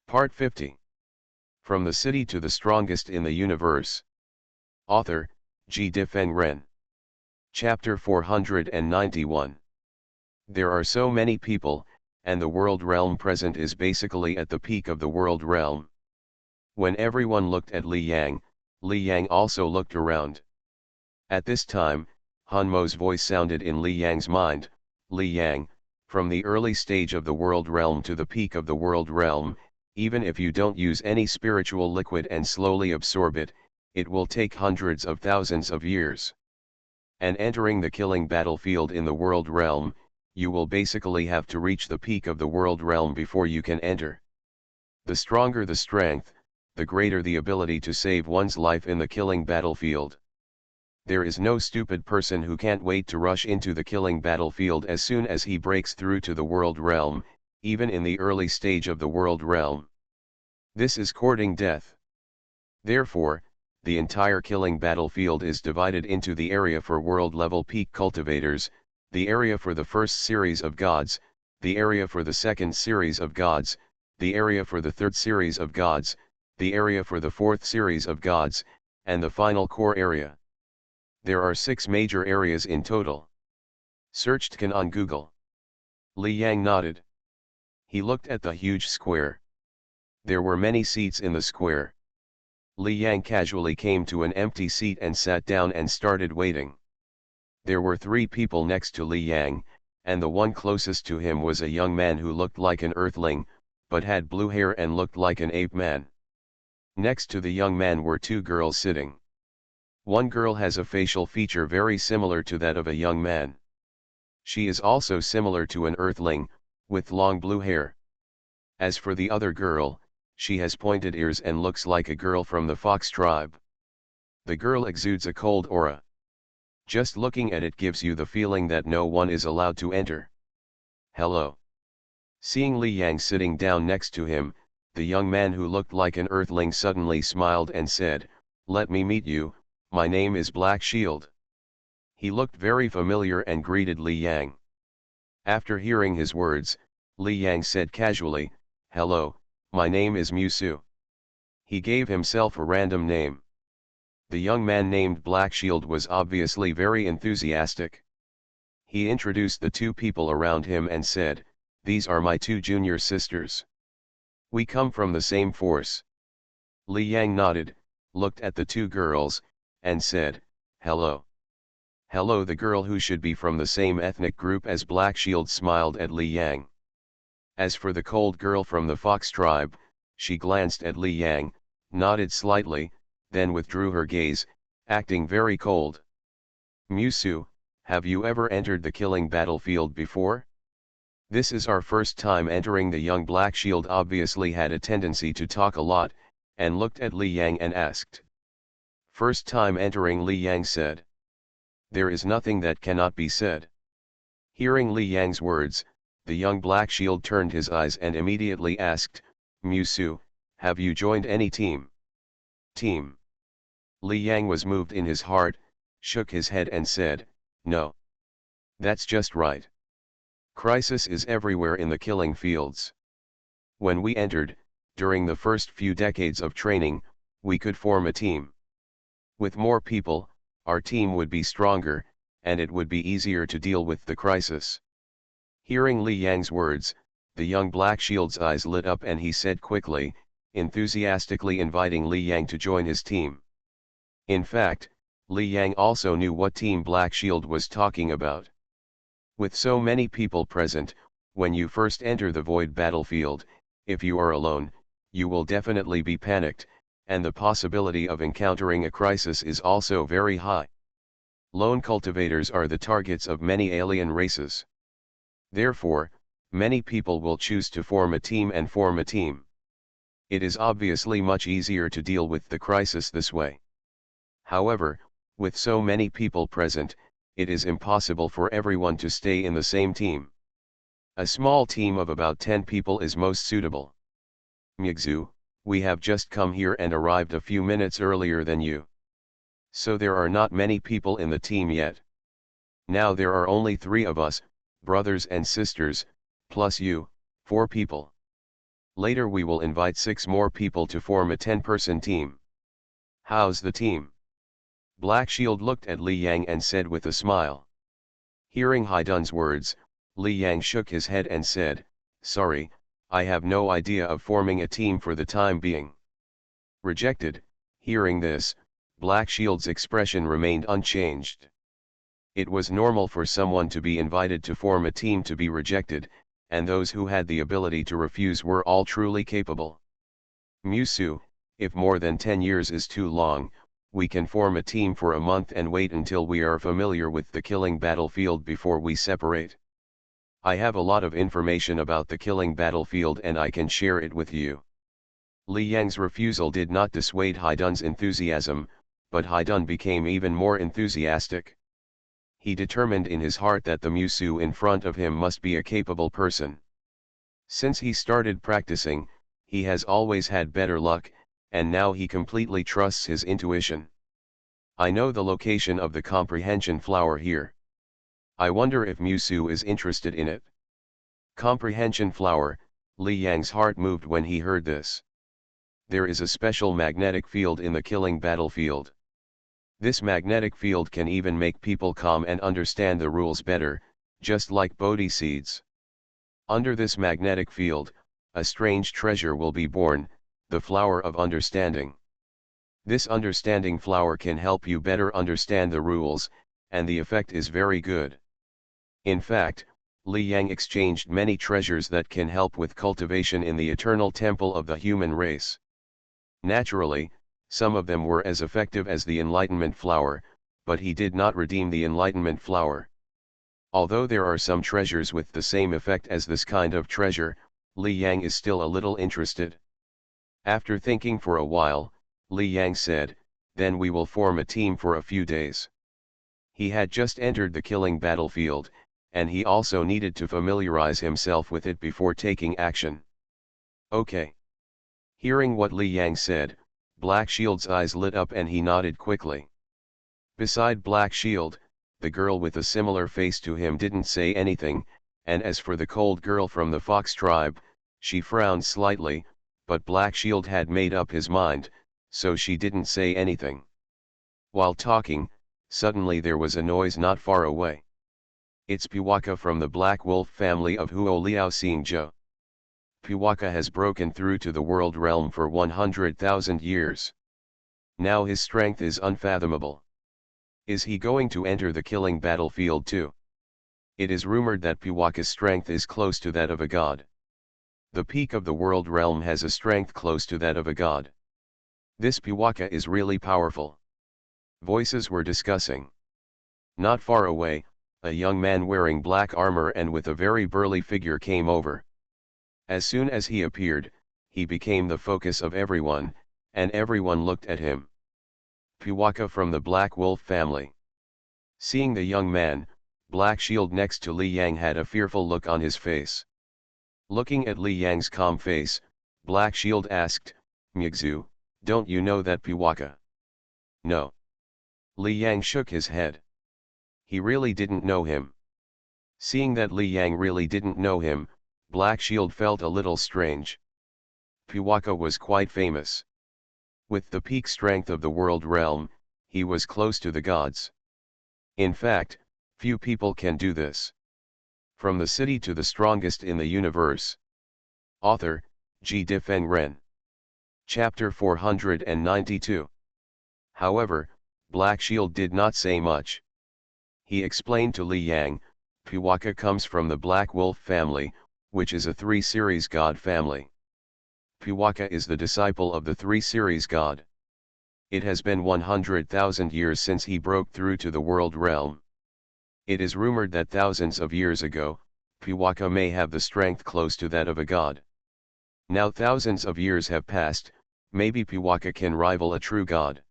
Part 50. From the City to the Strongest in the Universe. Author, G. Difeng Ren. Chapter 491. There are so many people, and the world realm present is basically at the peak of the world realm. When everyone looked at Li Yang also looked around. At this time, Han Mo's voice sounded in Li Yang's mind. Li Yang, from the early stage of the world realm to the peak of the world realm, even if you don't use any spiritual liquid and slowly absorb it, it will take hundreds of thousands of years. And entering the killing battlefield in the world realm, you will basically have to reach the peak of the world realm before you can enter. The stronger the strength, the greater the ability to save one's life in the killing battlefield. There is no stupid person who can't wait to rush into the killing battlefield as soon as he breaks through to the world realm, even in the early stage of the world realm. This is courting death. Therefore, the entire killing battlefield is divided into the area for world-level peak cultivators, the area for the first series of gods, the area for the second series of gods, the area for the third series of gods, the area for the fourth series of gods, and the final core area. There are 6 major areas in total. Searched Can on Google. Li Yang nodded. He looked at the huge square. There were many seats in the square. Li Yang casually came to an empty seat and sat down and started waiting. There were 3 people next to Li Yang, and the one closest to him was a young man who looked like an earthling, but had blue hair and looked like an ape man. Next to the young man were 2 girls sitting. One girl has a facial feature very similar to that of a young man. She is also similar to an earthling, with long blue hair. As for the other girl, she has pointed ears and looks like a girl from the fox tribe. The girl exudes a cold aura. Just looking at it gives you the feeling that no one is allowed to enter. Hello. Seeing Li Yang sitting down next to him, the young man who looked like an earthling suddenly smiled and said, "Let me meet you, my name is Black Shield." He looked very familiar and greeted Li Yang. After hearing his words, Li Yang said casually, "Hello, my name is Musu." He gave himself a random name. The young man named Black Shield was obviously very enthusiastic. He introduced the 2 people around him and said, "These are my 2 junior sisters. We come from the same force." Li Yang nodded, looked at the 2 girls, and said, "Hello." Hello. The girl who should be from the same ethnic group as Black Shield smiled at Li Yang. As for the cold girl from the fox tribe, she glanced at Li Yang, nodded slightly, then withdrew her gaze, acting very cold. "Musu, have you ever entered the killing battlefield before?" "This is our first time entering." The young Black Shield obviously had a tendency to talk a lot, and looked at Li Yang and asked. "First time entering," Li Yang said. "There is nothing that cannot be said." Hearing Li Yang's words, the young Black Shield turned his eyes and immediately asked, "Musu, have you joined any team?" "Team?" Li Yang was moved in his heart, shook his head and said, "No. That's just right. Crisis is everywhere in the killing fields. When we entered, during the first few decades of training, we could form a team. With more people, our team would be stronger, and it would be easier to deal with the crisis." Hearing Li Yang's words, the young Black Shield's eyes lit up and he said quickly, enthusiastically inviting Li Yang to join his team. In fact, Li Yang also knew what team Black Shield was talking about. With so many people present, when you first enter the void battlefield, if you are alone, you will definitely be panicked, and the possibility of encountering a crisis is also very high. Lone cultivators are the targets of many alien races. Therefore, many people will choose to form a team and form a team. It is obviously much easier to deal with the crisis this way. However, with so many people present, it is impossible for everyone to stay in the same team. A small team of about 10 people is most suitable. "Migzu, we have just come here and arrived a few minutes earlier than you. So there are not many people in the team yet. Now there are only 3 of us, brothers and sisters, plus you, 4 people. Later we will invite 6 more people to form a 10-person team. How's the team? Black Shield looked at Li Yang and said with a smile. Hearing Haidun's words, Li Yang shook his head and said, "Sorry, I have no idea of forming a team for the time being." Rejected. Hearing this, Black Shield's expression remained unchanged. It was normal for someone to be invited to form a team to be rejected, and those who had the ability to refuse were all truly capable. Musu, if more than 10 years is too long, we can form a team for a month and wait until we are familiar with the killing battlefield before we separate. I have a lot of information about the killing battlefield and I can share it with you. Li Yang's refusal did not dissuade Haidun's enthusiasm, but Haidun became even more enthusiastic. He determined in his heart that the Musu in front of him must be a capable person. Since he started practicing, he has always had better luck, and now he completely trusts his intuition. I know the location of the comprehension flower here. I wonder if Musu is interested in it. Comprehension flower, Li Yang's heart moved when he heard this. There is a special magnetic field in the killing battlefield. This magnetic field can even make people calm and understand the rules better, just like Bodhi seeds. Under this magnetic field, a strange treasure will be born, the flower of understanding. This understanding flower can help you better understand the rules, and the effect is very good. In fact, Li Yang exchanged many treasures that can help with cultivation in the eternal temple of the human race. Naturally, some of them were as effective as the enlightenment flower, but he did not redeem the enlightenment flower. Although there are some treasures with the same effect as this kind of treasure, Li Yang is still a little interested. After thinking for a while, Li Yang said, "Then we will form a team for a few days." He had just entered the killing battlefield, and he also needed to familiarize himself with it before taking action. Okay. Hearing what Li Yang said, Black Shield's eyes lit up and he nodded quickly. Beside Black Shield, the girl with a similar face to him didn't say anything, and as for the cold girl from the Fox tribe, she frowned slightly, but Black Shield had made up his mind, so she didn't say anything. While talking, suddenly there was a noise not far away. It's Piwaka from the Black Wolf family of Huo Liao Xingzhou. Piwaka has broken through to the world realm for 100,000 years. Now his strength is unfathomable. Is he going to enter the killing battlefield too? It is rumored that Piwaka's strength is close to that of a god. The peak of the world realm has a strength close to that of a god. This Piwaka is really powerful. Voices were discussing. Not far away, a young man wearing black armor and with a very burly figure came over. As soon as he appeared, he became the focus of everyone, and everyone looked at him. Piwaka from the Black Wolf family. Seeing the young man, Black Shield next to Li Yang had a fearful look on his face. Looking at Li Yang's calm face, Black Shield asked, "Migzu, don't you know that Piwaka?" "No." Li Yang shook his head. He really didn't know him. Seeing that Li Yang really didn't know him, Black Shield felt a little strange. Piwaka was quite famous. With the peak strength of the world realm, he was close to the gods. In fact, few people can do this. From the city to the strongest in the universe. Author, G. Difeng Ren. Chapter 492. However, Black Shield did not say much. He explained to Li Yang, Piwaka comes from the Black Wolf family, which is a 3-series god family. Piwaka is the disciple of the 3-series god. It has been 100,000 years since he broke through to the world realm. It is rumored that thousands of years ago, Piwaka may have the strength close to that of a god. Now thousands of years have passed, maybe Piwaka can rival a true god.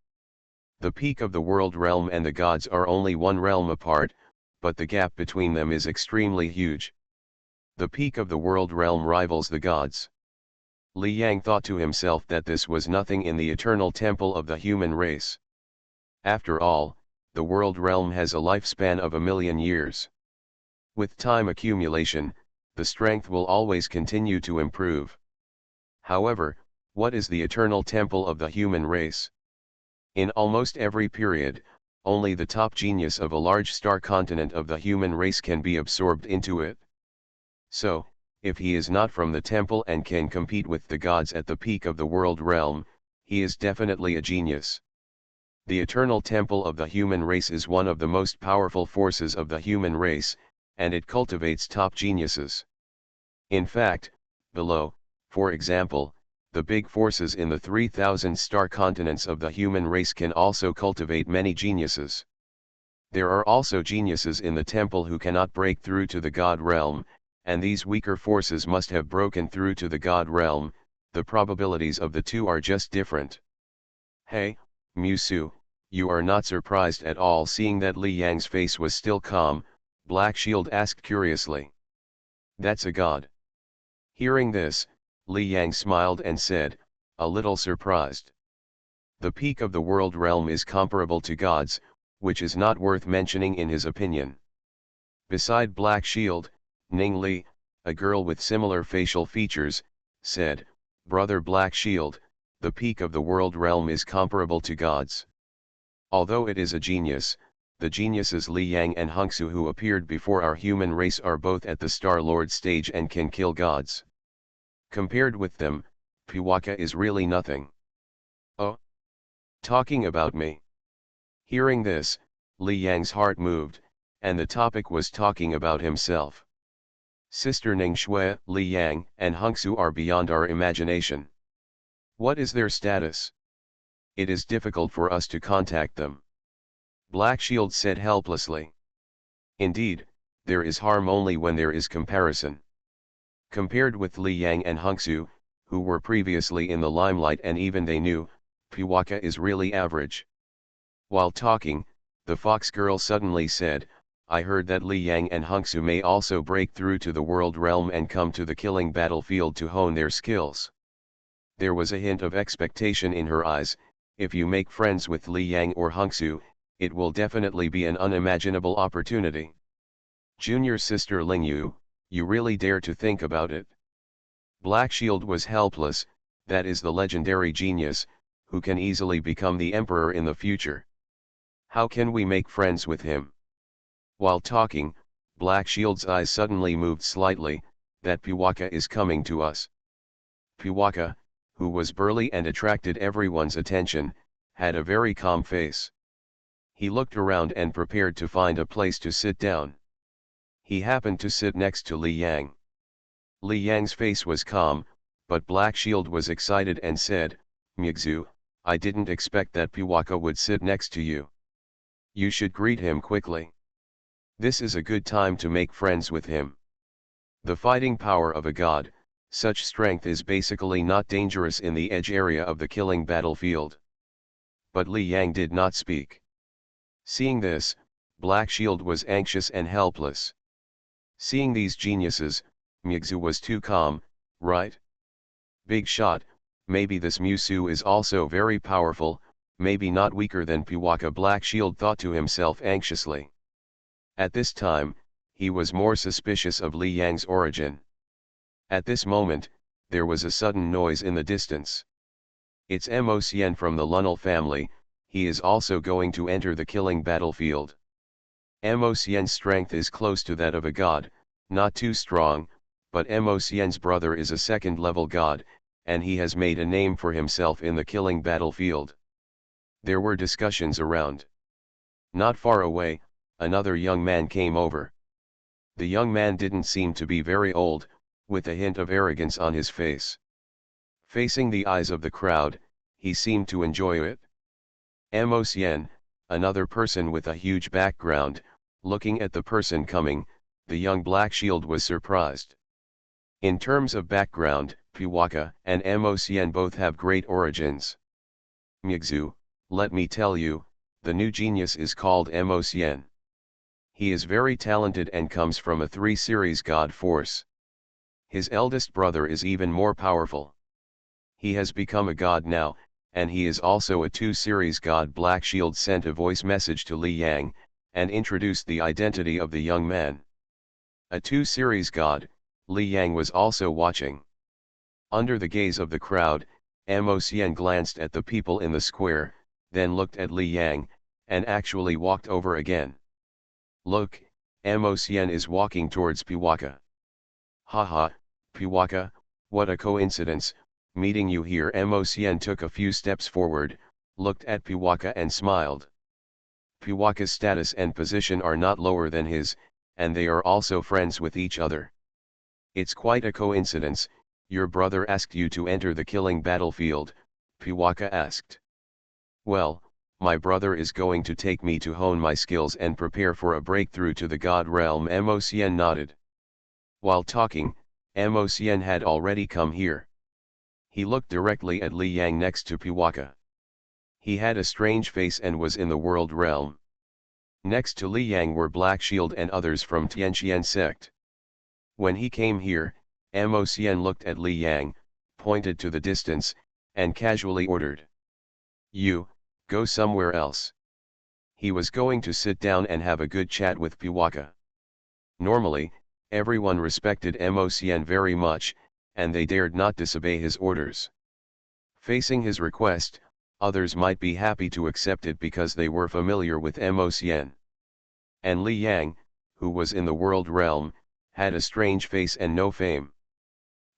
The peak of the world realm and the gods are only one realm apart, but the gap between them is extremely huge. The peak of the world realm rivals the gods. Li Yang thought to himself that this was nothing in the eternal temple of the human race. After all, the world realm has a lifespan of 1,000,000 years. With time accumulation, the strength will always continue to improve. However, what is the eternal temple of the human race? In almost every period, only the top genius of a large star continent of the human race can be absorbed into it. So, if he is not from the temple and can compete with the gods at the peak of the world realm, he is definitely a genius. The eternal temple of the human race is one of the most powerful forces of the human race, and it cultivates top geniuses. In fact, below, for example, the big forces in the 3,000 star continents of the human race can also cultivate many geniuses. There are also geniuses in the temple who cannot break through to the god realm, and these weaker forces must have broken through to the god realm. The probabilities of the two are just different. Hey, Musu, you are not surprised at all seeing that Li Yang's face was still calm, Black Shield asked curiously. That's a god. Hearing this, Li Yang smiled and said, a little surprised. The peak of the world realm is comparable to gods, which is not worth mentioning in his opinion. Beside Black Shield, Ning Li, a girl with similar facial features, said, Brother Black Shield, the peak of the world realm is comparable to gods. Although it is a genius, the geniuses Li Yang and Hongsu who appeared before our human race are both at the Star-Lord stage and can kill gods. Compared with them, Piwaka is really nothing. Oh? Talking about me. Hearing this, Li Yang's heart moved, and the topic was talking about himself. Sister Ning Shui, Li Yang, and Hongsu are beyond our imagination. What is their status? It is difficult for us to contact them. Black Shield said helplessly. Indeed, there is harm only when there is comparison. Compared with Li Yang and Hongsu, who were previously in the limelight and even they knew, Piwaka is really average. While talking, the fox girl suddenly said, I heard that Li Yang and Hongsu may also break through to the world realm and come to the killing battlefield to hone their skills. There was a hint of expectation in her eyes. If you make friends with Li Yang or Hongsu, it will definitely be an unimaginable opportunity. Junior sister Lingyu, you really dare to think about it. Black Shield was helpless, that is the legendary genius, who can easily become the emperor in the future. How can we make friends with him? While talking, Black Shield's eyes suddenly moved slightly, that Piwaka is coming to us. Piwaka, who was burly and attracted everyone's attention, had a very calm face. He looked around and prepared to find a place to sit down. He happened to sit next to Li Yang. Li Yang's face was calm, but Black Shield was excited and said, Migzu, I didn't expect that Piwaka would sit next to you. You should greet him quickly. This is a good time to make friends with him. The fighting power of a god, such strength is basically not dangerous in the edge area of the killing battlefield. But Li Yang did not speak. Seeing this, Black Shield was anxious and helpless. Seeing these geniuses, Migzu was too calm, right? Big shot, maybe this Musu is also very powerful, maybe not weaker than Piwaka, Black Shield thought to himself anxiously. At this time, he was more suspicious of Li Yang's origin. At this moment, there was a sudden noise in the distance. It's Mo Xian from the Lunnel family, he is also going to enter the killing battlefield. Mo Xian's strength is close to that of a god, not too strong, but Mo Xian's brother is a second-level god, and he has made a name for himself in the killing battlefield. There were discussions around. Not far away, another young man came over. The young man didn't seem to be very old, with a hint of arrogance on his face. Facing the eyes of the crowd, he seemed to enjoy it. Mo Xian, another person with a huge background, looking at the person coming, the young Black Shield was surprised. In terms of background, Piwaka and Mo Xian both have great origins. Migzu, let me tell you, the new genius is called Mo Xian. He is very talented and comes from a 3-series god force. His eldest brother is even more powerful. He has become a god now, and he is also a 2-series god. Black Shield sent a voice message to Li Yang, and introduced the identity of the young man. A 2-series god, Li Yang was also watching. Under the gaze of the crowd, Mocn glanced at the people in the square, then looked at Li Yang, and actually walked over again. Look, Mocn is walking towards Piwaka. Haha, Piwaka, what a coincidence, meeting you here. Mocn took a few steps forward, looked at Piwaka and smiled. Piwaka's status and position are not lower than his, and they are also friends with each other. It's quite a coincidence. Your brother asked you to enter the killing battlefield, Piwaka asked. Well, my brother is going to take me to hone my skills and prepare for a breakthrough to the God realm. Mocn nodded. While talking, Mocn had already come here. He looked directly at Li Yang next to Piwaka. He had a strange face and was in the world realm. Next to Li Yang were Black Shield and others from Tianqian sect. When he came here, Mocn looked at Li Yang, pointed to the distance, and casually ordered. You, go somewhere else. He was going to sit down and have a good chat with Piwaka. Normally, everyone respected Mocn very much, and they dared not disobey his orders. Facing his request, others might be happy to accept it because they were familiar with Mocn. And Li Yang, who was in the world realm, had a strange face and no fame.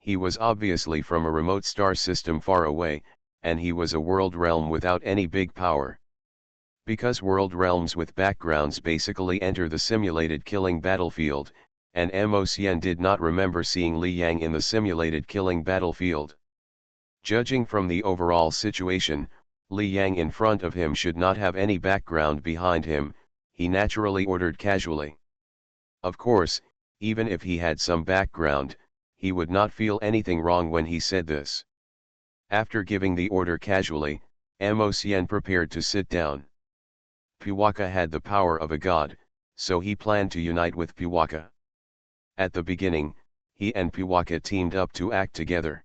He was obviously from a remote star system far away, and he was a world realm without any big power. Because world realms with backgrounds basically enter the simulated killing battlefield, and Mocn did not remember seeing Li Yang in the simulated killing battlefield. Judging from the overall situation, Li Yang in front of him should not have any background behind him, he naturally ordered casually. Of course, even if he had some background, he would not feel anything wrong when he said this. After giving the order casually, Mocn prepared to sit down. Piwaka had the power of a god, so he planned to unite with Piwaka. At the beginning, he and Piwaka teamed up to act together.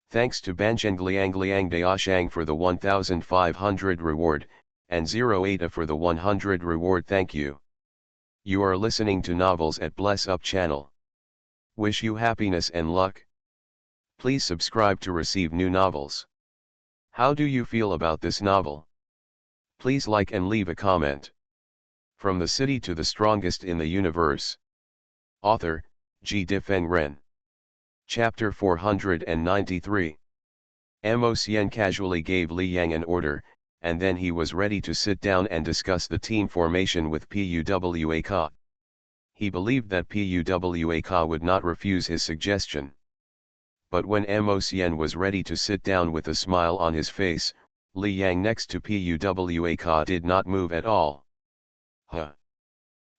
Thanks to Banzhengliang Daoshang for the 1500 reward, and 08 for the 100 reward. Thank you. You are listening to Novels at Bless Up channel. Wish you happiness and luck. Please subscribe to receive new novels. How do you feel about this novel? Please like and leave a comment. From the City to the Strongest in the Universe. Author, Ji Difeng Ren. Chapter 493. Mocn casually gave Li Yang an order, and then he was ready to sit down and discuss the team formation with Puwaka. He believed that Puwaka would not refuse his suggestion. But when Mocn was ready to sit down with a smile on his face, Li Yang next to Puwaka did not move at all. Huh.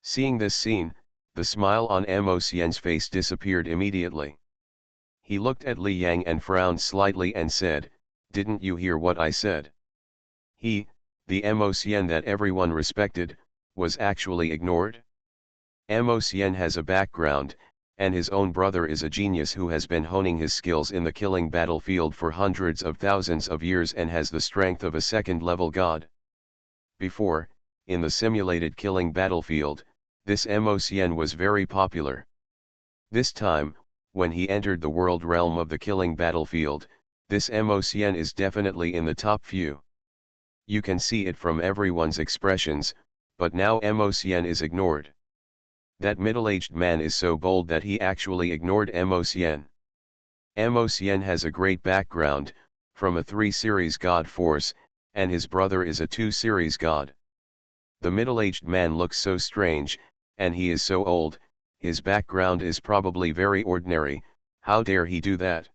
Seeing this scene, the smile on Mocn's face disappeared immediately. He looked at Li Yang and frowned slightly and said, "Didn't you hear what I said?" He, the Mocn that everyone respected, was actually ignored. Mocn has a background, and his own brother is a genius who has been honing his skills in the killing battlefield for hundreds of thousands of years and has the strength of a second-level god. Before, in the simulated killing battlefield, this Mocn was very popular. This time, when he entered the world realm of the killing battlefield, this Mocn is definitely in the top few. You can see it from everyone's expressions, but now Mocn is ignored. That middle-aged man is so bold that he actually ignored Mocn. Mocn has a great background, from a 3-series god force, and his brother is a 2-series god. The middle-aged man looks so strange, and he is so old, his background is probably very ordinary. How dare he do that?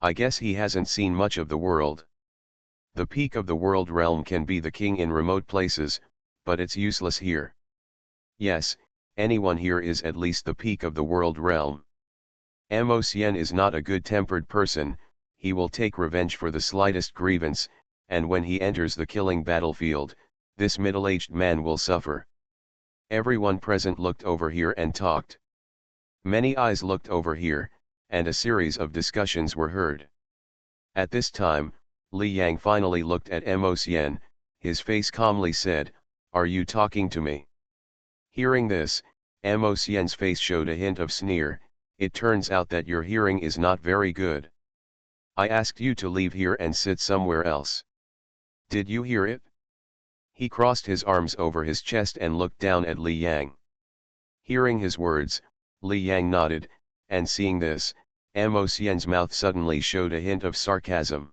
I guess he hasn't seen much of the world. The peak of the world realm can be the king in remote places, but it's useless here. Yes, anyone here is at least the peak of the world realm. Mocn is not a good-tempered person, he will take revenge for the slightest grievance, and when he enters the killing battlefield, this middle-aged man will suffer. Everyone present looked over here and talked. Many eyes looked over here, and a series of discussions were heard. At this time, Li Yang finally looked at Mocn, his face calmly said, "Are you talking to me?" Hearing this, Mocn's face showed a hint of sneer. "It turns out that your hearing is not very good. I asked you to leave here and sit somewhere else. Did you hear it? He crossed his arms over his chest and looked down at Li Yang. Hearing his words, Li Yang nodded, and seeing this, Mo Xian's mouth suddenly showed a hint of sarcasm.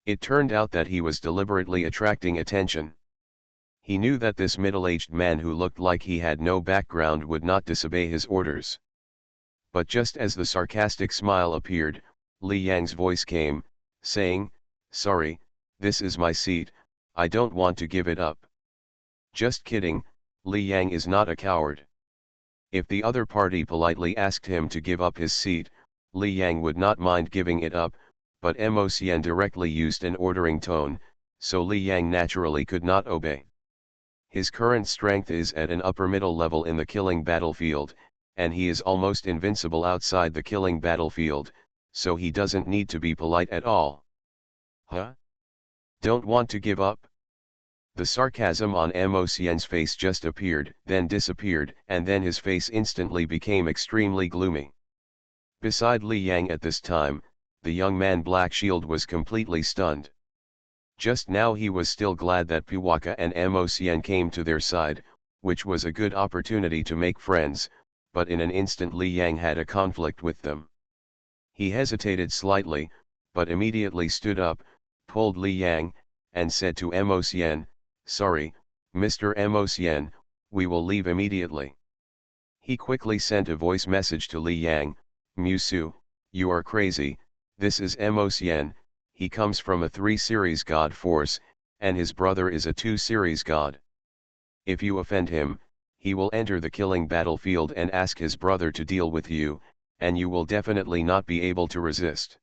It turned out that he was deliberately attracting attention. He knew that this middle-aged man who looked like he had no background would not disobey his orders. But just as the sarcastic smile appeared, Li Yang's voice came, saying, "Sorry, this is my seat, I don't want to give it up." Just kidding, Li Yang is not a coward. If the other party politely asked him to give up his seat, Li Yang would not mind giving it up, but Mo Xian directly used an ordering tone, so Li Yang naturally could not obey. His current strength is at an upper middle level in the killing battlefield, and he is almost invincible outside the killing battlefield, so he doesn't need to be polite at all. Huh? Don't want to give up? The sarcasm on Mo Xian's face just appeared, then disappeared, and then his face instantly became extremely gloomy. Beside Li Yang at this time, the young man Black Shield was completely stunned. Just now he was still glad that Puwaka and Mo Xian came to their side, which was a good opportunity to make friends, but in an instant Li Yang had a conflict with them. He hesitated slightly, but immediately stood up, pulled Li Yang, and said to Mo Xian, "Sorry, Mr. Mo Xian, we will leave immediately." He quickly sent a voice message to Li Yang, "Musu, you are crazy, this is Mo Xian, he comes from a 3 series god force, and his brother is a 2 series god. If you offend him, he will enter the killing battlefield and ask his brother to deal with you, and you will definitely not be able to resist.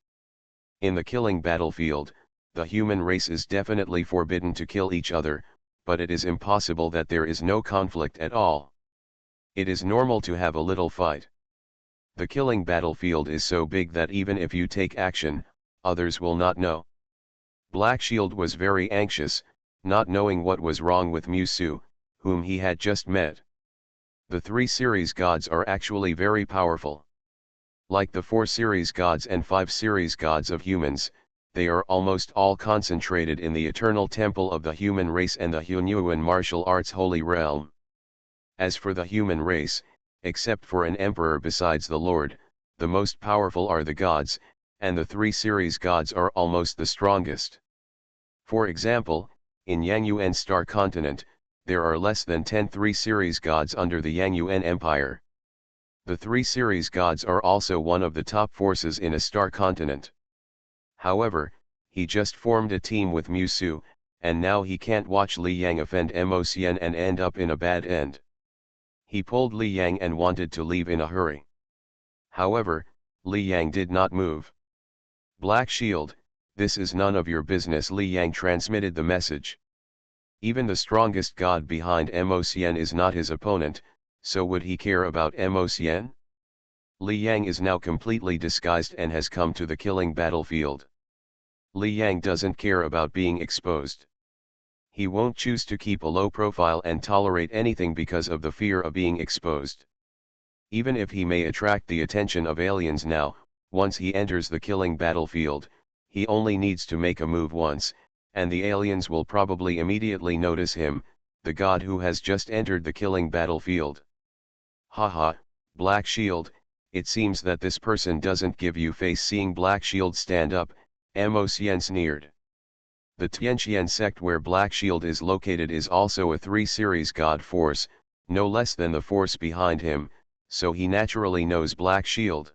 In the killing battlefield, the human race is definitely forbidden to kill each other, but it is impossible that there is no conflict at all. It is normal to have a little fight. The killing battlefield is so big that even if you take action, others will not know." Black Shield was very anxious, not knowing what was wrong with Musu, whom he had just met. The 3 series gods are actually very powerful. Like the 4 series gods and 5 series gods of humans, they are almost all concentrated in the eternal temple of the human race and the Hunyuan martial arts holy realm. As for the human race, except for an emperor besides the Lord, the most powerful are the gods, and the 3 series gods are almost the strongest. For example, in Yangyuan Star Continent, there are less than 10 3 series gods under the Yangyuan Empire. The 3 series gods are also one of the top forces in a star continent. However, he just formed a team with Musu, and now he can't watch Li Yang offend Mo Xian and end up in a bad end. He pulled Li Yang and wanted to leave in a hurry. However, Li Yang did not move. "Black Shield, this is none of your business," Li Yang transmitted the message. Even the strongest god behind Mo Xian is not his opponent, so would he care about Mo Xian? Li Yang is now completely disguised and has come to the killing battlefield. Li Yang doesn't care about being exposed. He won't choose to keep a low profile and tolerate anything because of the fear of being exposed. Even if he may attract the attention of aliens now, once he enters the killing battlefield, he only needs to make a move once, and the aliens will probably immediately notice him, the god who has just entered the killing battlefield. Haha, Black Shield, it seems that this person doesn't give you face. Seeing Black Shield stand up, Mo Xian sneered. The Tianqian sect where Black Shield is located is also a 3 series god force, no less than the force behind him, so he naturally knows Black Shield.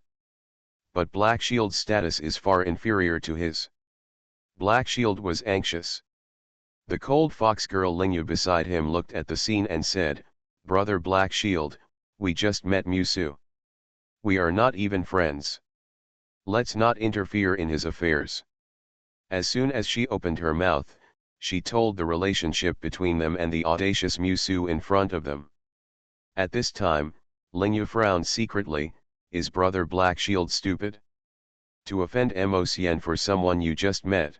But Black Shield's status is far inferior to his. Black Shield was anxious. The cold fox girl Lingyu beside him looked at the scene and said, "Brother Black Shield, we just met Musu. We are not even friends. Let's not interfere in his affairs." As soon as she opened her mouth, she told the relationship between them and the audacious Musu in front of them. At this time, Lingyu frowned secretly. Is Brother Black Shield stupid? To offend Mo Xian for someone you just met?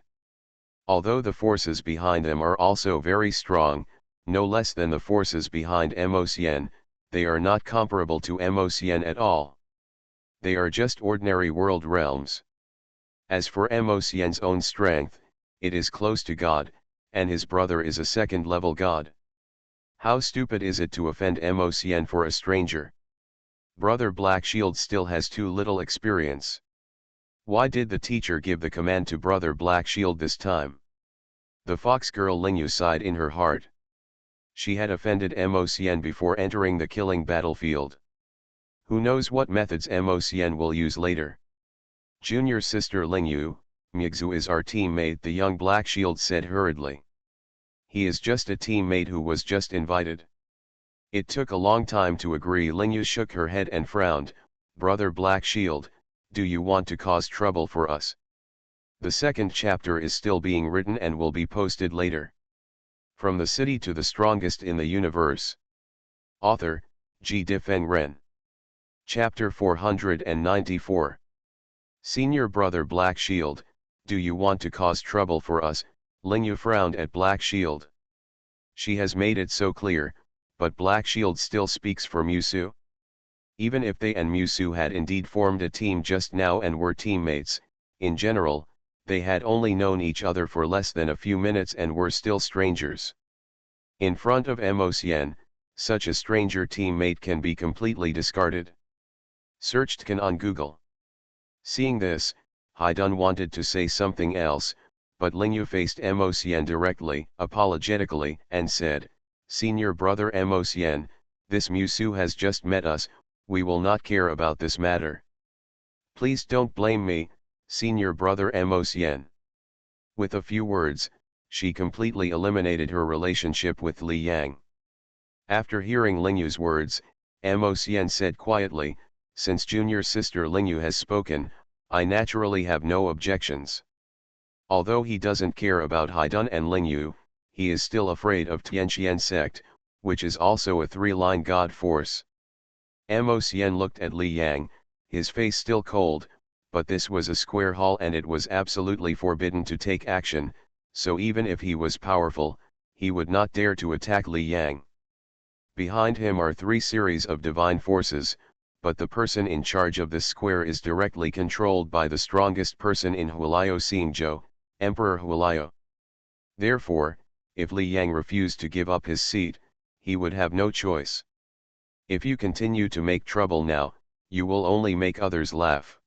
Although the forces behind them are also very strong, no less than the forces behind Mo Xian, they are not comparable to Mo Xian at all. They are just ordinary world realms. As for Mocien's own strength, it is close to God, and his brother is a second-level god. How stupid is it to offend Mocien for a stranger? Brother Black Shield still has too little experience. Why did the teacher give the command to Brother Black Shield this time? The fox girl Lingyu sighed in her heart. She had offended Mocien before entering the killing battlefield. Who knows what methods Mocien will use later? Junior sister Lingyu, Migzu is our teammate, the young Black Shield said hurriedly. He is just a teammate who was just invited. It took a long time to agree. Lingyu shook her head and frowned. Brother Black Shield, do you want to cause trouble for us? The second chapter is still being written and will be posted later. From the city to the strongest in the universe. Author, G. Difeng Ren. Chapter 494. Senior Brother Black Shield, do you want to cause trouble for us? Lingyu frowned at Black Shield. She has made it so clear, but Black Shield still speaks for Musu. Even if they and Musu had indeed formed a team just now and were teammates, in general, they had only known each other for less than a few minutes and were still strangers. In front of Mocien, such a stranger teammate can be completely discarded. Searched can on Google. Seeing this, Haidun wanted to say something else, but Lingyu faced Mocien directly, apologetically, and said, Senior Brother Mocien, this Musu has just met us, we will not care about this matter. Please don't blame me, Senior Brother Mocien. With a few words, she completely eliminated her relationship with Li Yang. After hearing Lingyu's words, Mocien said quietly, since junior sister Lingyu has spoken, I naturally have no objections. Although he doesn't care about Haidun and Lingyu, he is still afraid of Tianqian sect, which is also a three-line god force. Mocien looked at Li Yang, his face still cold, but this was a square hall and it was absolutely forbidden to take action, so even if he was powerful, he would not dare to attack Li Yang. Behind him are three series of divine forces, but the person in charge of this square is directly controlled by the strongest person in Hualayo Xingzhou, Emperor Hualayo. Therefore, if Li Yang refused to give up his seat, he would have no choice. If you continue to make trouble now, you will only make others laugh.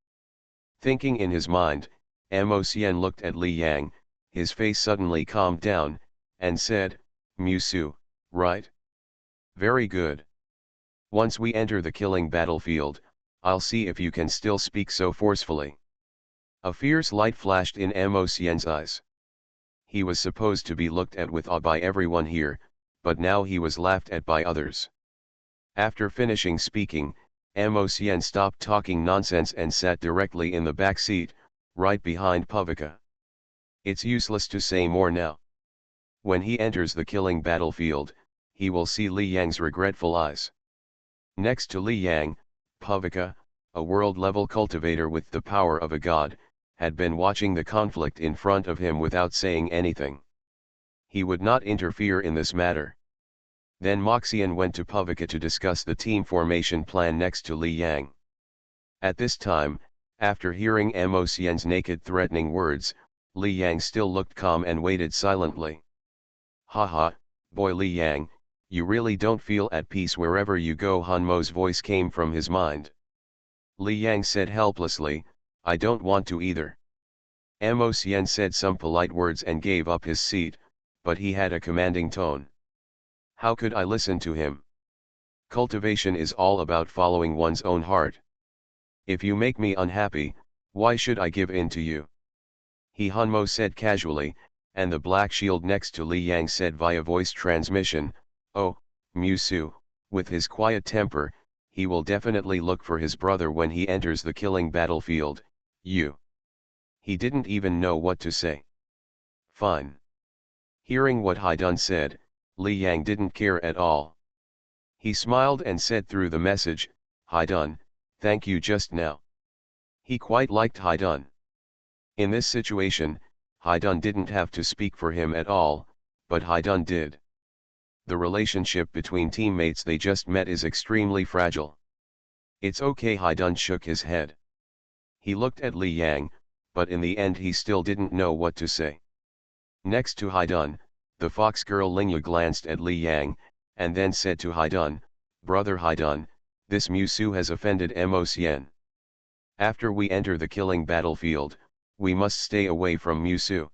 Thinking in his mind, Mocien looked at Li Yang, his face suddenly calmed down, and said, Musu, right? Very good. Once we enter the killing battlefield, I'll see if you can still speak so forcefully. A fierce light flashed in Mocien's eyes. He was supposed to be looked at with awe by everyone here, but now he was laughed at by others. After finishing speaking, Mocien stopped talking nonsense and sat directly in the back seat, right behind Pavika. It's useless to say more now. When he enters the killing battlefield, he will see Li Yang's regretful eyes. Next to Li Yang, Pavika, a world-level cultivator with the power of a god, had been watching the conflict in front of him without saying anything. He would not interfere in this matter. Then Moxian went to Pavika to discuss the team formation plan next to Li Yang. At this time, after hearing Mocien's naked threatening words, Li Yang still looked calm and waited silently. Haha, boy Li Yang, you really don't feel at peace wherever you go. Hanmo's voice came from his mind. Li Yang said helplessly, I don't want to either. Mocien said some polite words and gave up his seat, but he had a commanding tone. How could I listen to him? Cultivation is all about following one's own heart. If you make me unhappy, why should I give in to you? Hanmo said casually, and the black shield next to Li Yang said via voice transmission, oh, Musu, with his quiet temper, he will definitely look for his brother when he enters the killing battlefield, you. He didn't even know what to say. Fine. Hearing what Haidun said, Li Yang didn't care at all. He smiled and said through the message, Haidun, thank you just now. He quite liked Haidun. In this situation, Haidun didn't have to speak for him at all, but Haidun did. The relationship between teammates they just met is extremely fragile. It's okay. Haidun shook his head. He looked at Li Yang, but in the end he still didn't know what to say. Next to Haidun, the fox girl Lingya glanced at Li Yang, and then said to Haidun, "Brother Haidun, this Musu has offended Mosien. After we enter the killing battlefield, we must stay away from Musu.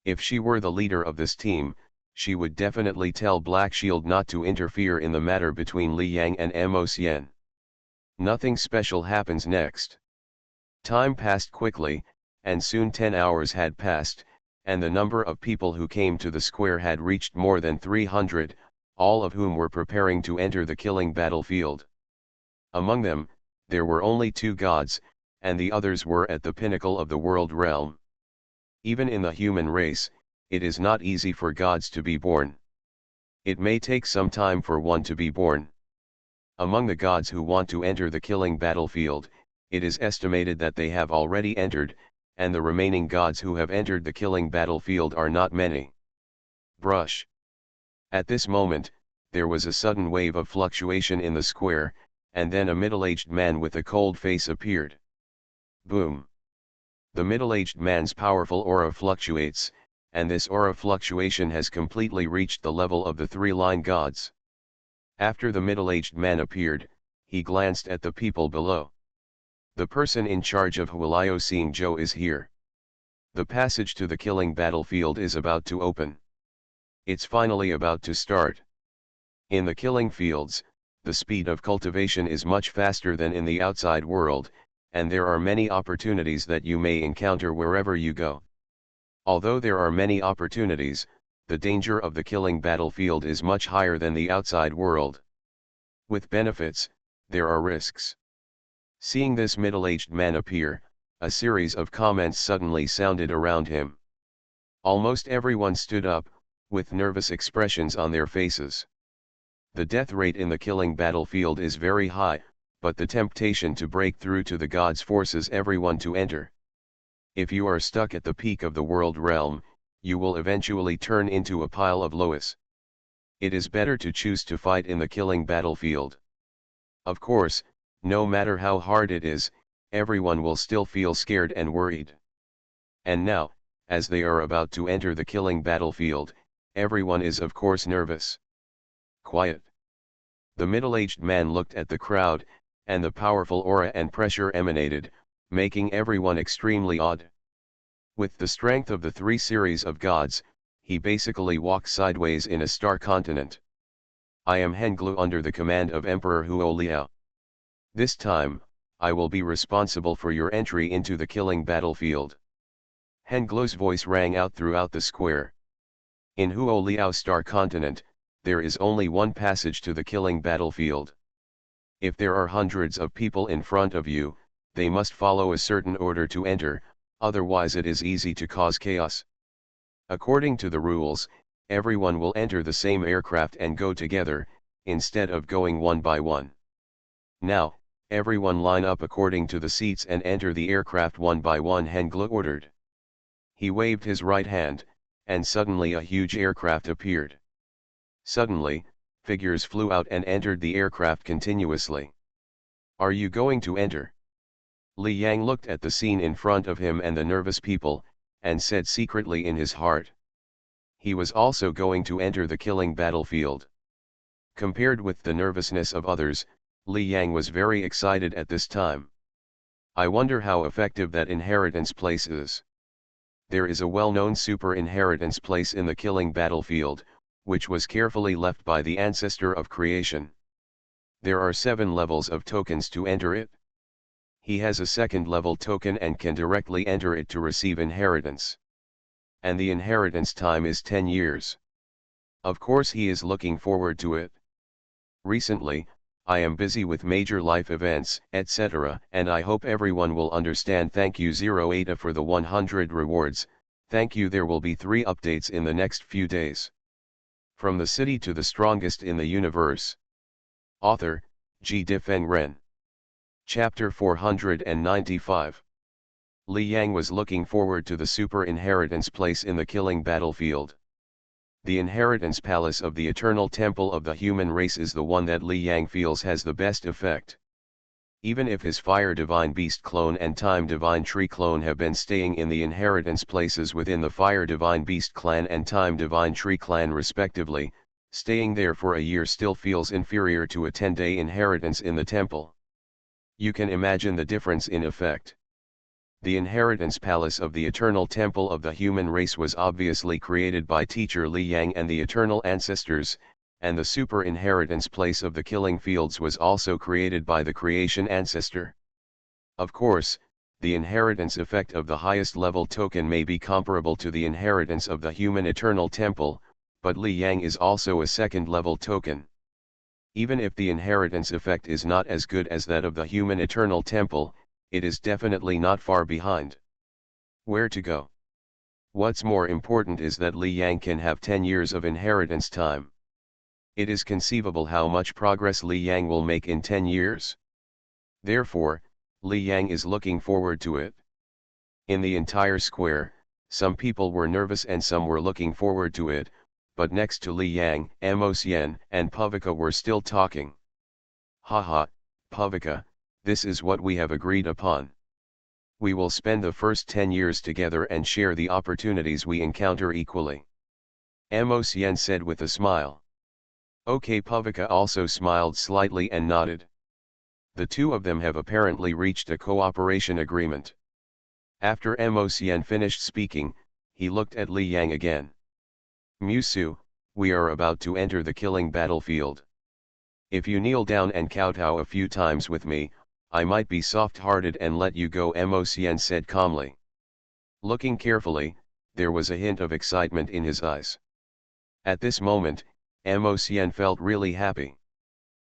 If she were the leader of this team, she would definitely tell Black Shield not to interfere in the matter between Li Yang and Mosien. Nothing special happens next." Time passed quickly, and soon 10 hours had passed, and the number of people who came to the square had reached more than 300, all of whom were preparing to enter the killing battlefield. Among them, there were only 2 gods, and the others were at the pinnacle of the world realm. Even in the human race, it is not easy for gods to be born. It may take some time for one to be born. Among the gods who want to enter the killing battlefield, it is estimated that they have already entered, and the remaining gods who have entered the killing battlefield are not many. Brush. At this moment, there was a sudden wave of fluctuation in the square, and then a middle-aged man with a cold face appeared. Boom. The middle-aged man's powerful aura fluctuates, and this aura fluctuation has completely reached the level of the 3-line gods. After the middle-aged man appeared, he glanced at the people below. The person in charge of Hualayo Seeing Zhou is here. The passage to the killing battlefield is about to open. It's finally about to start. In the killing fields, the speed of cultivation is much faster than in the outside world, and there are many opportunities that you may encounter wherever you go. Although there are many opportunities, the danger of the killing battlefield is much higher than the outside world. With benefits, there are risks. Seeing this middle-aged man appear, a series of comments suddenly sounded around him. Almost everyone stood up, with nervous expressions on their faces. The death rate in the killing battlefield is very high, but the temptation to break through to the gods forces everyone to enter. If you are stuck at the peak of the world realm, you will eventually turn into a pile of loess. It is better to choose to fight in the killing battlefield. Of course, no matter how hard it is, everyone will still feel scared and worried. And now, as they are about to enter the killing battlefield, everyone is of course nervous. Quiet. The middle-aged man looked at the crowd, and the powerful aura and pressure emanated, making everyone extremely awed. With the strength of the 3 series of gods, he basically walks sideways in a star continent. I am Henglu under the command of Emperor Huo Liao. This time, I will be responsible for your entry into the killing battlefield. Henglu's voice rang out throughout the square. In Huo Liao's star continent, there is only one passage to the killing battlefield. If there are hundreds of people in front of you, they must follow a certain order to enter, otherwise it is easy to cause chaos. According to the rules, everyone will enter the same aircraft and go together, instead of going one by one. Now, everyone line up according to the seats and enter the aircraft one by one, Henglu ordered. He waved his right hand, and suddenly a huge aircraft appeared. Suddenly, figures flew out and entered the aircraft continuously. Are you going to enter? Li Yang looked at the scene in front of him and the nervous people, and said secretly in his heart. He was also going to enter the killing battlefield. Compared with the nervousness of others, Li Yang was very excited at this time. I wonder how effective that inheritance place is. There is a well-known super inheritance place in the killing battlefield, which was carefully left by the ancestor of creation. There are 7 levels of tokens to enter it. He has a 2nd level token and can directly enter it to receive inheritance. And the inheritance time is 10 years. Of course he is looking forward to it. Recently, I am busy with major life events, etc., and I hope everyone will understand. Thank you 08 for the 100 rewards, thank you. There will be 3 updates in the next few days. From the city to the strongest in the universe. Author, G. Difeng Ren. Chapter 495. Li Yang was looking forward to the super inheritance place in the killing battlefield. The inheritance palace of the eternal temple of the human race is the one that Li Yang feels has the best effect. Even if his Fire Divine Beast clone and Time Divine Tree clone have been staying in the inheritance places within the Fire Divine Beast clan and Time Divine Tree clan respectively, staying there for a year still feels inferior to a 10-day inheritance in the temple. You can imagine the difference in effect. The inheritance palace of the eternal temple of the human race was obviously created by teacher Li Yang and the eternal ancestors, and the super inheritance place of the killing fields was also created by the creation ancestor. Of course, the inheritance effect of the highest level token may be comparable to the inheritance of the human eternal temple, but Li Yang is also a second level token. Even if the inheritance effect is not as good as that of the human eternal temple, it is definitely not far behind. Where to go? What's more important is that Li Yang can have 10 years of inheritance time. It is conceivable how much progress Li Yang will make in 10 years. Therefore, Li Yang is looking forward to it. In the entire square, some people were nervous and some were looking forward to it, but next to Li Yang, Xian and Pavika were still talking. Haha, Pavika, this is what we have agreed upon. We will spend the first 10 years together and share the opportunities we encounter equally. Xian said with a smile. Okay, Pavika also smiled slightly and nodded. The two of them have apparently reached a cooperation agreement. After Xian finished speaking, he looked at Li Yang again. Musu, we are about to enter the killing battlefield. If you kneel down and kowtow a few times with me, I might be soft-hearted and let you go, Xian said calmly. Looking carefully, there was a hint of excitement in his eyes. At this moment, Xian felt really happy.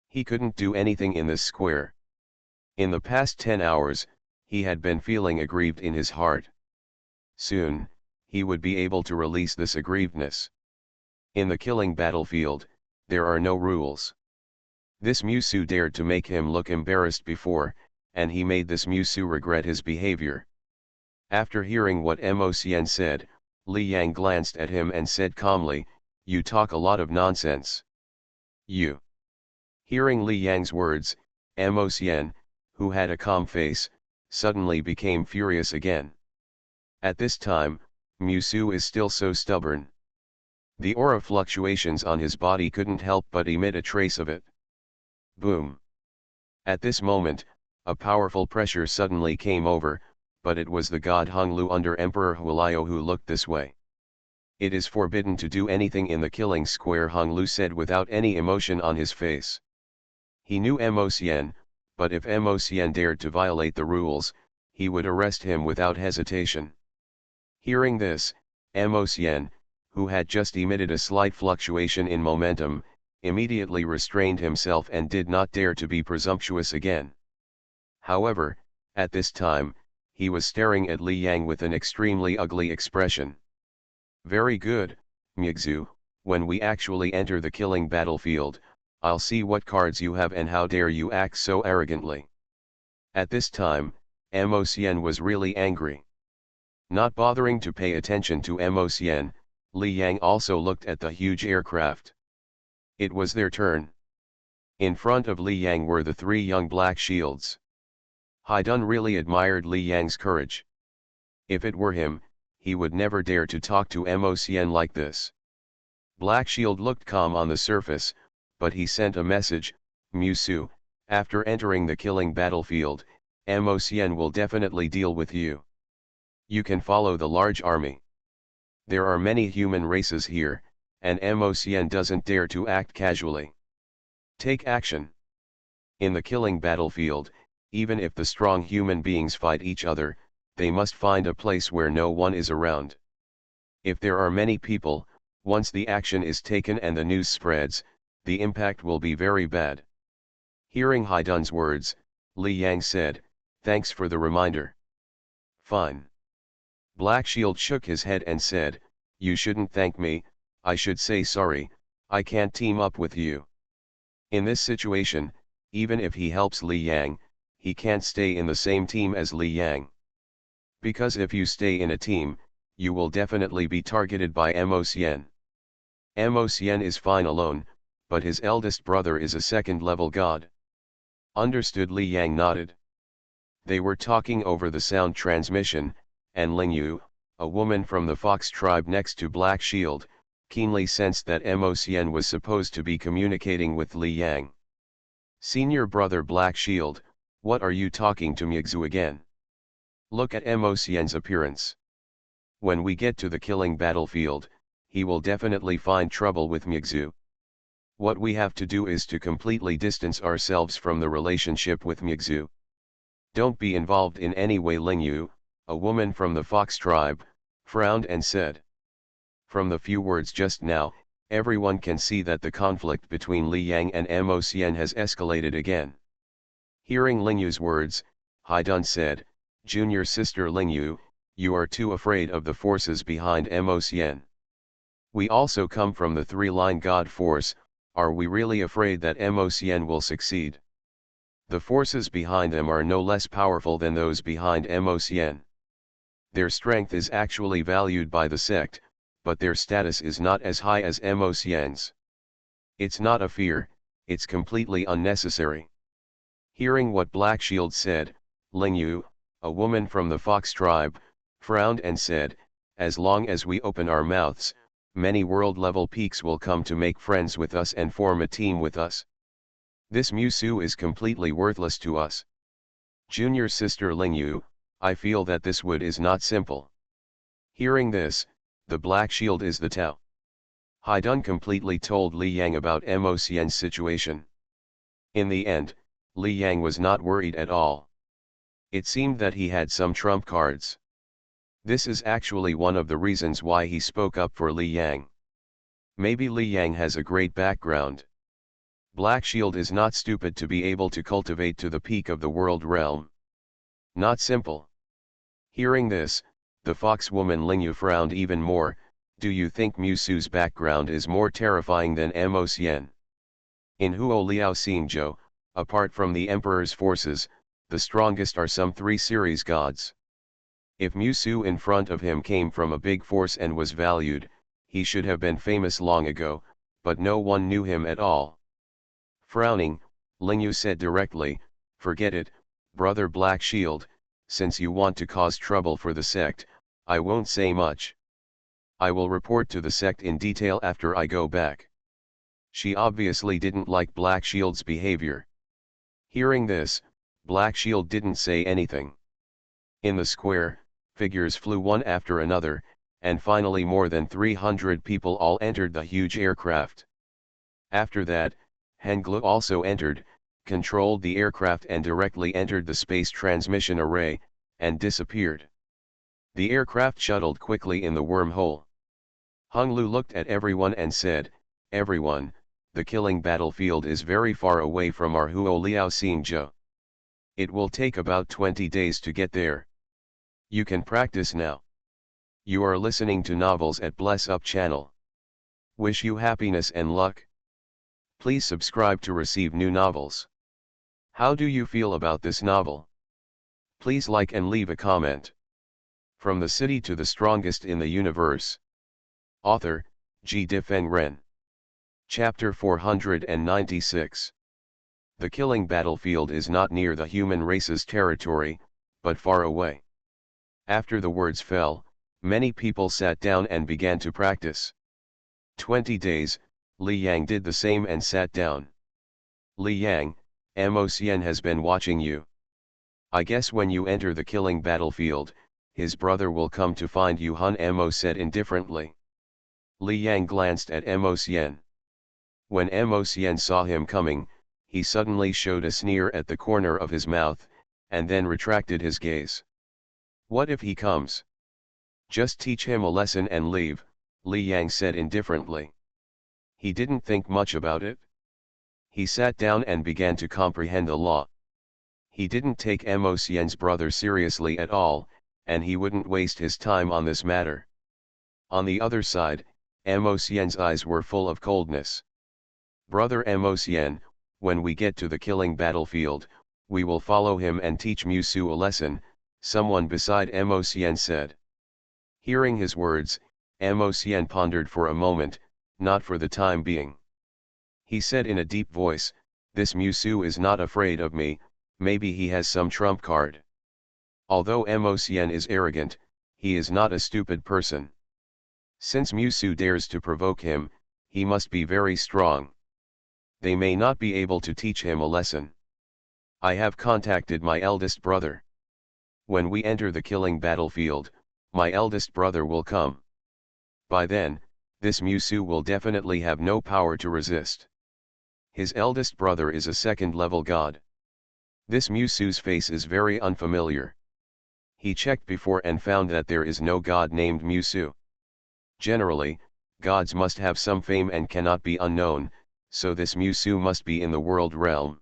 He couldn't do anything in this square. In the past 10 hours, he had been feeling aggrieved in his heart. Soon, he would be able to release this aggrievedness. In the killing battlefield, there are no rules. This Musu dared to make him look embarrassed before, and he made this Musu regret his behavior. After hearing what Xian said, Li Yang glanced at him and said calmly, "You talk a lot of nonsense." You. Hearing Li Yang's words, Xian, who had a calm face, suddenly became furious again. At this time, Musu is still so stubborn. The aura fluctuations on his body couldn't help but emit a trace of it. Boom. At this moment, a powerful pressure suddenly came over, but it was the god Honglu under Emperor Hualayo who looked this way. It is forbidden to do anything in the killing square, Honglu said without any emotion on his face. He knew Xian, but if Xian dared to violate the rules, he would arrest him without hesitation. Hearing this, Xian, who had just emitted a slight fluctuation in momentum, immediately restrained himself and did not dare to be presumptuous again. However, at this time, he was staring at Li Yang with an extremely ugly expression. Very good, Mugzu, when we actually enter the killing battlefield, I'll see what cards you have and how dare you act so arrogantly. At this time, Xian was really angry. Not bothering to pay attention to Xian, Li Yang also looked at the huge aircraft. It was their turn. In front of Li Yang were the three young black shields. Haidun really admired Li Yang's courage. If it were him, he would never dare to talk to Xian like this. Black Shield looked calm on the surface, but he sent a message, Musu, after entering the killing battlefield, Xian will definitely deal with you. You can follow the large army. There are many human races here, and Xian doesn't dare to act casually. Take action. In the killing battlefield, even if the strong human beings fight each other, they must find a place where no one is around. If there are many people, once the action is taken and the news spreads, the impact will be very bad. Hearing Haidun's words, Li Yang said, "Thanks for the reminder." Fine. Black Shield shook his head and said, "You shouldn't thank me, I should say sorry, I can't team up with you." In this situation, even if he helps Li Yang, he can't stay in the same team as Li Yang. Because if you stay in a team, you will definitely be targeted by Xian. Xian is fine alone, but his eldest brother is a second-level god. Understood, Li Yang nodded. They were talking over the sound transmission, and Ling Yu, a woman from the Fox tribe next to Black Shield, keenly sensed that Mo was supposed to be communicating with Li Yang. Senior brother Black Shield, what are you talking to Mygzu again? Look at Mo's appearance. When we get to the killing battlefield, he will definitely find trouble with Mygzu. What we have to do is to completely distance ourselves from the relationship with Mygzu. Don't be involved in any way. Ling Yu, a woman from the Fox tribe, frowned and said. From the few words just now, everyone can see that the conflict between Li Yang and Mo has escalated again. Hearing Ling Yu's words, Haidun said, Junior sister Ling Yu, you are too afraid of the forces behind Mo. We also come from the three-line God force. Are we really afraid that Mo will succeed? The forces behind them are no less powerful than those behind Mo. Their strength is actually valued by the sect, but their status is not as high as Mo's. It's not a fear, it's completely unnecessary. Hearing what Black Shield said, Ling Yu, a woman from the Fox tribe, frowned and said, as long as we open our mouths, many world-level peaks will come to make friends with us and form a team with us. This Musu is completely worthless to us. Junior sister Ling Yu, I feel that this wood is not simple. Hearing this, the Black Shield is the Tao. Haidun completely told Li Yang about Mo's situation. In the end, Li Yang was not worried at all. It seemed that he had some trump cards. This is actually one of the reasons why he spoke up for Li Yang. Maybe Li Yang has a great background. Black Shield is not stupid to be able to cultivate to the peak of the world realm. Not simple. Hearing this, the fox woman Ling Yu frowned even more. Do you think Musu's background is more terrifying than Mo's? In Huo Liao Xingzhou, apart from the Emperor's forces, the strongest are some 3 series gods. If Musu in front of him came from a big force and was valued, he should have been famous long ago, but no one knew him at all. Frowning, Ling Yu said directly, forget it, brother Black Shield, since you want to cause trouble for the sect, I won't say much. I will report to the sect in detail after I go back. She obviously didn't like Black Shield's behavior. Hearing this, Black Shield didn't say anything. In the square, figures flew one after another, and finally more than 300 people all entered the huge aircraft. After that, Henglu also entered, controlled the aircraft and directly entered the space transmission array, and disappeared. The aircraft shuttled quickly in the wormhole. Henglu looked at everyone and said, everyone, the killing battlefield is very far away from our Huo Liao Xingzhou. It will take about 20 days to get there. You can practice now. You are listening to novels at Bless Up channel. Wish you happiness and luck. Please subscribe to receive new novels. How do you feel about this novel? Please like and leave a comment. From the city to the strongest in the universe. Author, Ji Difeng Ren. Chapter 496. The killing battlefield is not near the human race's territory, but far away. After the words fell, many people sat down and began to practice. 20 days, Li Yang did the same and sat down. Li Yang, Mo has been watching you. I guess when you enter the killing battlefield, his brother will come to find you, Hun Mo said indifferently. Li Yang glanced at Mo. When Mo saw him coming, he suddenly showed a sneer at the corner of his mouth, and then retracted his gaze. What if he comes? Just teach him a lesson and leave, Li Yang said indifferently. He didn't think much about it. He sat down and began to comprehend the law. He didn't take Mo's brother seriously at all, and he wouldn't waste his time on this matter. On the other side, Mo's eyes were full of coldness. Brother Mo, when we get to the killing battlefield, we will follow him and teach Musu a lesson, someone beside Mo said. Hearing his words, Mo pondered for a moment, not for the time being. He said in a deep voice, This Musu is not afraid of me, maybe he has some trump card. Although Mocien is arrogant, he is not a stupid person. Since Musu dares to provoke him, he must be very strong. They may not be able to teach him a lesson. I have contacted my eldest brother. When we enter the killing battlefield, my eldest brother will come. By then, this Musu will definitely have no power to resist. His eldest brother is a second-level god. This Musu's face is very unfamiliar. He checked before and found that there is no god named Musu. Generally, gods must have some fame and cannot be unknown, so this Musu must be in the world realm.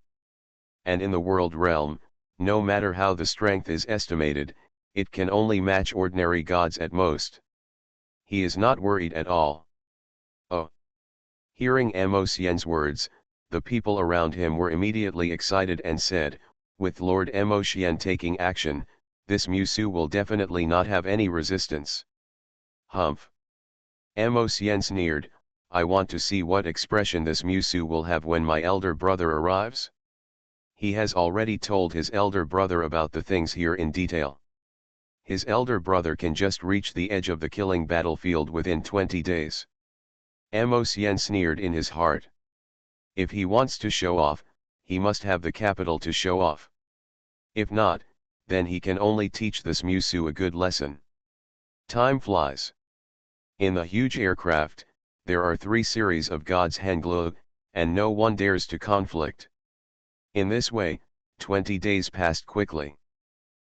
And in the world realm, no matter how the strength is estimated, it can only match ordinary gods at most. He is not worried at all. Oh! Hearing Mocien's words, the people around him were immediately excited and said, with Lord Mocien taking action, this Musu will definitely not have any resistance. Humph! Mocien sneered, I want to see what expression this Musu will have when my elder brother arrives. He has already told his elder brother about the things here in detail. His elder brother can just reach the edge of the killing battlefield within 20 days. Mocien sneered in his heart. If he wants to show off, he must have the capital to show off. If not, then he can only teach this Musu a good lesson. Time flies. In the huge aircraft, there are 3 series of gods Henglu, and no one dares to conflict. In this way, 20 days passed quickly.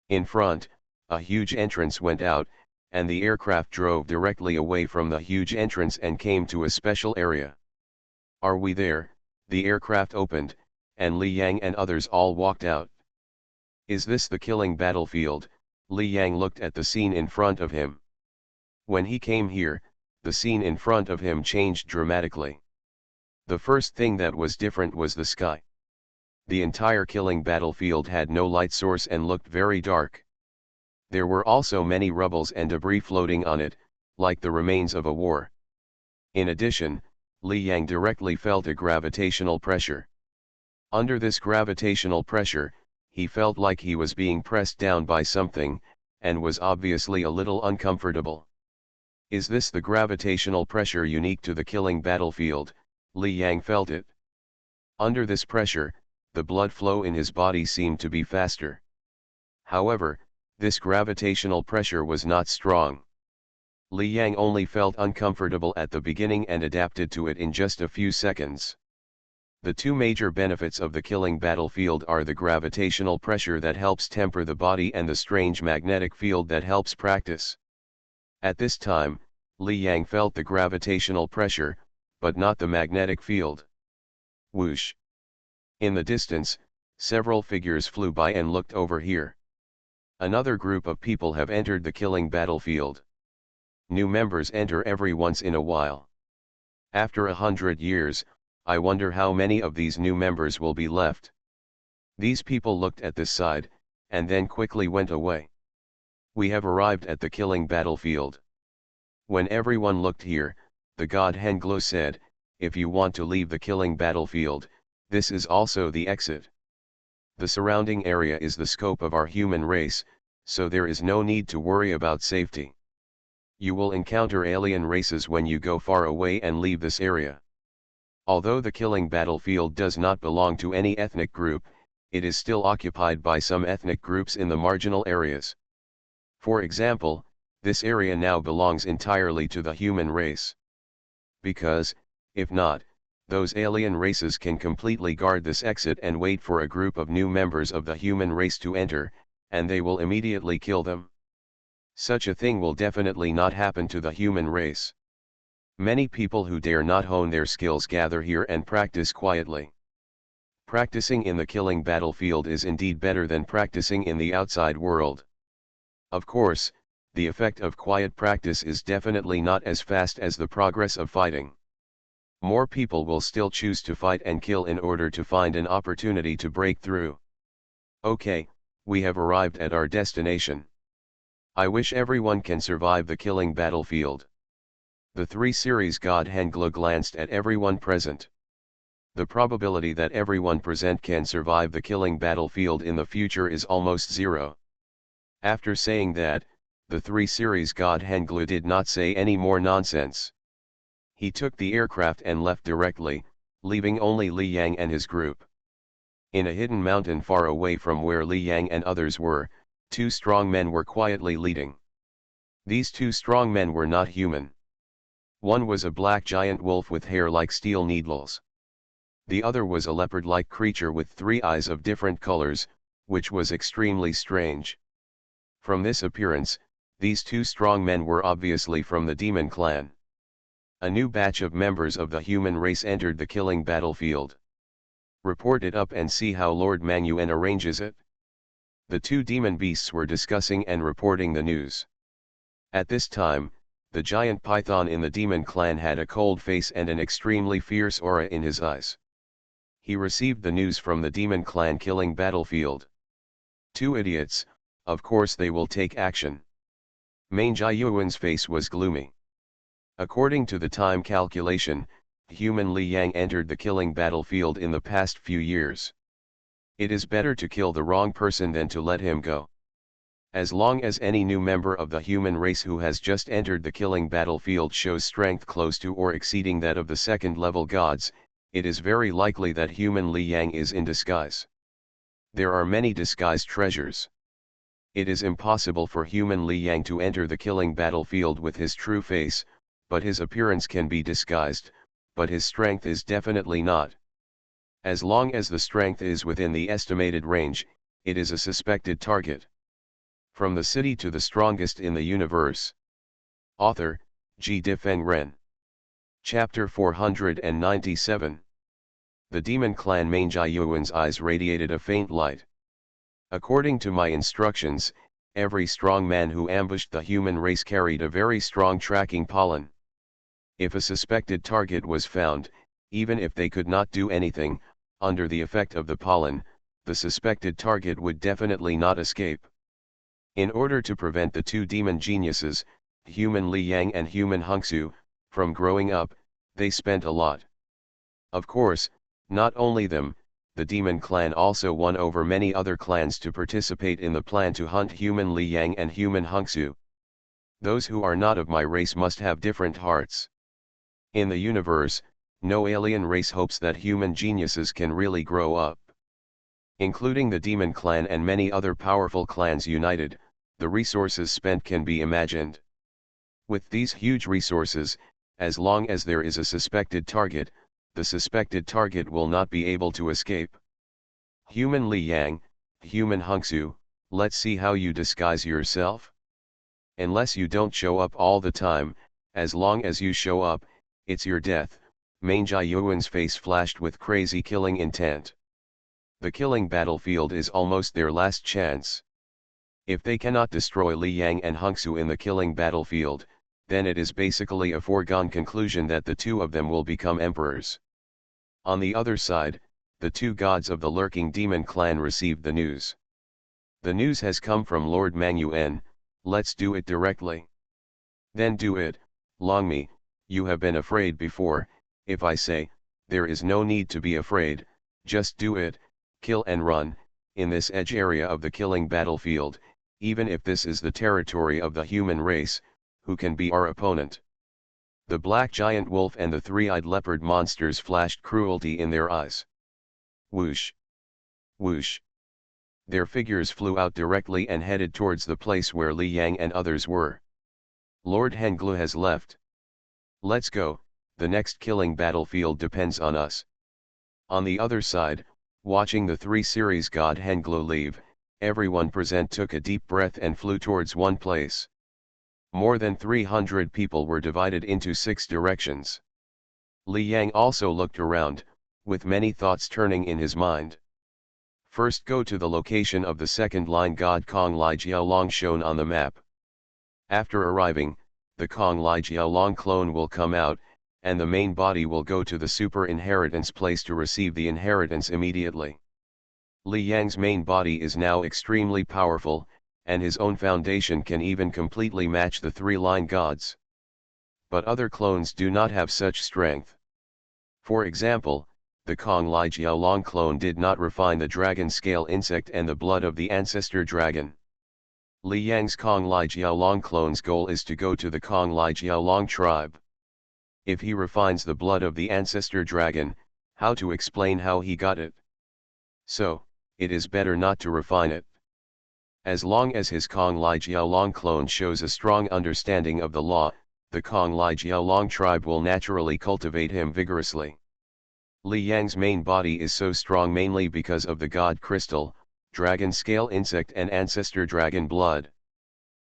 In front, a huge entrance went out, and the aircraft drove directly away from the huge entrance and came to a special area. Are we there? The aircraft opened, and Li Yang and others all walked out. Is this the killing battlefield? Li Yang looked at the scene in front of him. When he came here, the scene in front of him changed dramatically. The first thing that was different was the sky. The entire killing battlefield had no light source and looked very dark. There were also many rubbles and debris floating on it, like the remains of a war. In addition, Li Yang directly felt a gravitational pressure. Under this gravitational pressure, he felt like he was being pressed down by something, and was obviously a little uncomfortable. Is this the gravitational pressure unique to the killing battlefield? Li Yang felt it. Under this pressure, the blood flow in his body seemed to be faster. However, this gravitational pressure was not strong. Li Yang only felt uncomfortable at the beginning and adapted to it in just a few seconds. The 2 major benefits of the killing battlefield are the gravitational pressure that helps temper the body and the strange magnetic field that helps practice. At this time, Li Yang felt the gravitational pressure, but not the magnetic field. Whoosh! In the distance, several figures flew by and looked over here. Another group of people have entered the killing battlefield. New members enter every once in a while. After 100 years, I wonder how many of these new members will be left. These people looked at this side, and then quickly went away. We have arrived at the killing battlefield. When everyone looked here, the god Henglu said, if you want to leave the killing battlefield, this is also the exit. The surrounding area is the scope of our human race, so there is no need to worry about safety. You will encounter alien races when you go far away and leave this area. Although the killing battlefield does not belong to any ethnic group, it is still occupied by some ethnic groups in the marginal areas. For example, this area now belongs entirely to the human race. Because, if not, those alien races can completely guard this exit and wait for a group of new members of the human race to enter, and they will immediately kill them. Such a thing will definitely not happen to the human race. Many people who dare not hone their skills gather here and practice quietly. Practicing in the killing battlefield is indeed better than practicing in the outside world. Of course, the effect of quiet practice is definitely not as fast as the progress of fighting. More people will still choose to fight and kill in order to find an opportunity to break through. Okay, we have arrived at our destination. I wish everyone can survive the killing battlefield. The 3 series god Henglu glanced at everyone present. the probability that everyone present can survive the killing battlefield in the future is almost zero. After saying that, the 3 series god Henglu did not say any more nonsense. He took the aircraft and left directly, leaving only Li Yang and his group. In a hidden mountain far away from where Li Yang and others were, 2 strong men were quietly leading. These 2 strong men were not human. One was a black giant wolf with hair like steel needles. The other was a leopard-like creature with 3 eyes of different colors, which was extremely strange. From this appearance, these 2 strong men were obviously from the demon clan. A new batch of members of the human race entered the killing battlefield. Report it up and see how Lord Mangyuan arranges it. The 2 demon beasts were discussing and reporting the news. At this time, the giant python in the demon clan had a cold face and an extremely fierce aura in his eyes. He received the news from the demon clan killing battlefield. 2 idiots, of course they will take action. Mangyuan's face was gloomy. According to the time calculation, human Li Yang entered the killing battlefield in the past few years. It is better to kill the wrong person than to let him go. As long as any new member of the human race who has just entered the killing battlefield shows strength close to or exceeding that of the second-level gods, it is very likely that human Li Yang is in disguise. There are many disguised treasures. It is impossible for human Li Yang to enter the killing battlefield with his true face, but his appearance can be disguised, but his strength is definitely not. As long as the strength is within the estimated range, it is a suspected target. From the city to the strongest in the universe. Author, G. Difeng Ren. Chapter 497. The demon clan Mangyuan's eyes radiated a faint light. According to my instructions, every strong man who ambushed the human race carried a very strong tracking pollen. If a suspected target was found, even if they could not do anything, under the effect of the pollen, the suspected target would definitely not escape. In order to prevent the 2 demon geniuses, human Li Yang and human Hengsu, from growing up, they spent a lot. Of course, not only them, the demon clan also won over many other clans to participate in the plan to hunt human Li Yang and human Hengsu. Those who are not of my race must have different hearts. In the universe, no alien race hopes that human geniuses can really grow up. Including the demon clan and many other powerful clans united, the resources spent can be imagined. With these huge resources, as long as there is a suspected target, the suspected target will not be able to escape. Human Li Yang, human Hengsu, let's see how you disguise yourself. Unless you don't show up all the time, as long as you show up, it's your death. Mangyuan's face flashed with crazy killing intent. The killing battlefield is almost their last chance. If they cannot destroy Li Yang and Hengsu in the killing battlefield, then it is basically a foregone conclusion that the 2 of them will become emperors. On the other side, the 2 gods of the lurking demon clan received the news. The news has come from Lord Mangyuan, let's do it directly. Then do it, Longmi, you have been afraid before. If I say, there is no need to be afraid, just do it, kill and run, in this edge area of the killing battlefield, even if this is the territory of the human race, who can be our opponent? The black giant wolf and the 3-eyed leopard monsters flashed cruelty in their eyes. Whoosh! Whoosh! Their figures flew out directly and headed towards the place where Li Yang and others were. Lord Henglu has left. Let's go, the next killing battlefield depends on us. On the other side, watching the 3 series god Henglu leave, everyone present took a deep breath and flew towards one place. More than 300 people were divided into 6 directions. Li Yang also looked around, with many thoughts turning in his mind. First go to the location of the second-line god Kong Lai Jiaolong shown on the map. After arriving, the Kong Lai Jiaolong clone will come out, and the main body will go to the super inheritance place to receive the inheritance immediately. Li Yang's main body is now extremely powerful, and his own foundation can even completely match the 3-line gods. But other clones do not have such strength. For example, the Kong Lai Jiaolong clone did not refine the dragon scale insect and the blood of the ancestor dragon. Li Yang's Kong Lai Jiaolong clone's goal is to go to the Kong Lai Jiaolong tribe. If he refines the blood of the ancestor dragon, how to explain how he got it? So, it is better not to refine it. As long as his Kong Lai Jiaolong clone shows a strong understanding of the law, the Kong Lai Jiaolong tribe will naturally cultivate him vigorously. Li Yang's main body is so strong mainly because of the God Crystal, Dragon Scale Insect and Ancestor Dragon Blood.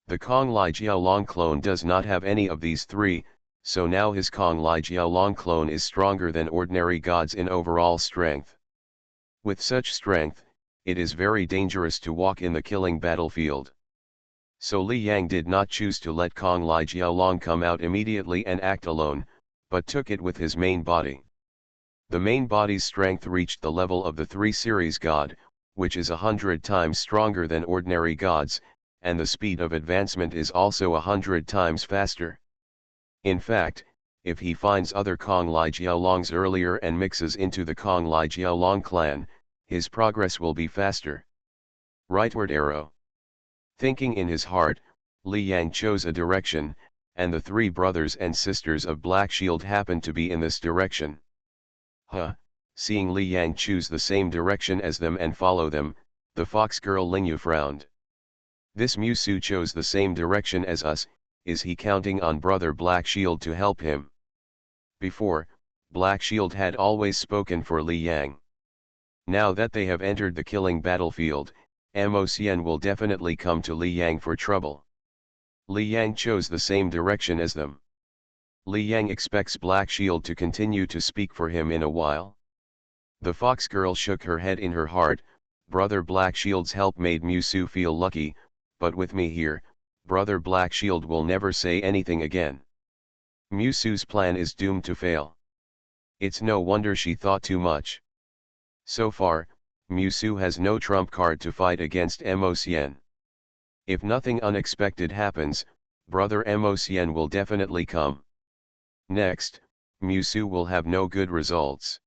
The Kong Lai Jiaolong clone does not have any of these three, so now his Kong Lai Jiaolong clone is stronger than ordinary gods in overall strength. With such strength, it is very dangerous to walk in the killing battlefield. So Li Yang did not choose to let Kong Lai Jiaolong come out immediately and act alone, but took it with his main body. The main body's strength reached the level of the 3 series god, which is 100 times stronger than ordinary gods, and the speed of advancement is also 100 times faster. In fact, if he finds other Kong Lai Jiaolongs earlier and mixes into the Kong Lai Jiaolong clan, his progress will be faster. Rightward arrow. Thinking in his heart, Li Yang chose a direction, and the 3 brothers and sisters of Black Shield happened to be in this direction. Seeing Li Yang choose the same direction as them and follow them, the fox girl Lingyu frowned. This Musu chose the same direction as us, is he counting on brother Black Shield to help him? Before, Black Shield had always spoken for Li Yang. Now that they have entered the killing battlefield, Mo will definitely come to Li Yang for trouble. Li Yang chose the same direction as them. Li Yang expects Black Shield to continue to speak for him in a while. The fox girl shook her head in her heart. Brother Black Shield's help made Musu feel lucky, but with me here, brother Black Shield will never say anything again. Musu's plan is doomed to fail. It's no wonder she thought too much. So far, Musu has no trump card to fight against Mo. If nothing unexpected happens, brother Mo will definitely come. Next, Musu will have no good results.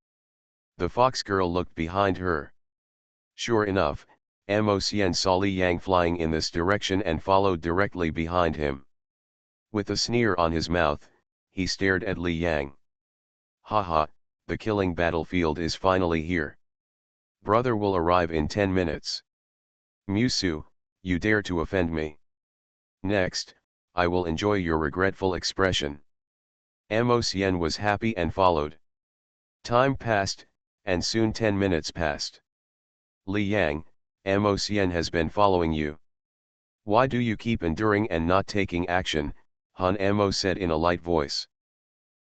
The fox girl looked behind her. Sure enough, Mo saw Li Yang flying in this direction and followed directly behind him. With a sneer on his mouth, he stared at Li Yang. Haha, the killing battlefield is finally here. Brother will arrive in 10 minutes. Musu, you dare to offend me. Next, I will enjoy your regretful expression. Mo was happy and followed. Time passed, and soon 10 minutes passed. Li Yang, Mo has been following you. Why do you keep enduring and not taking action? Han Mo said in a light voice.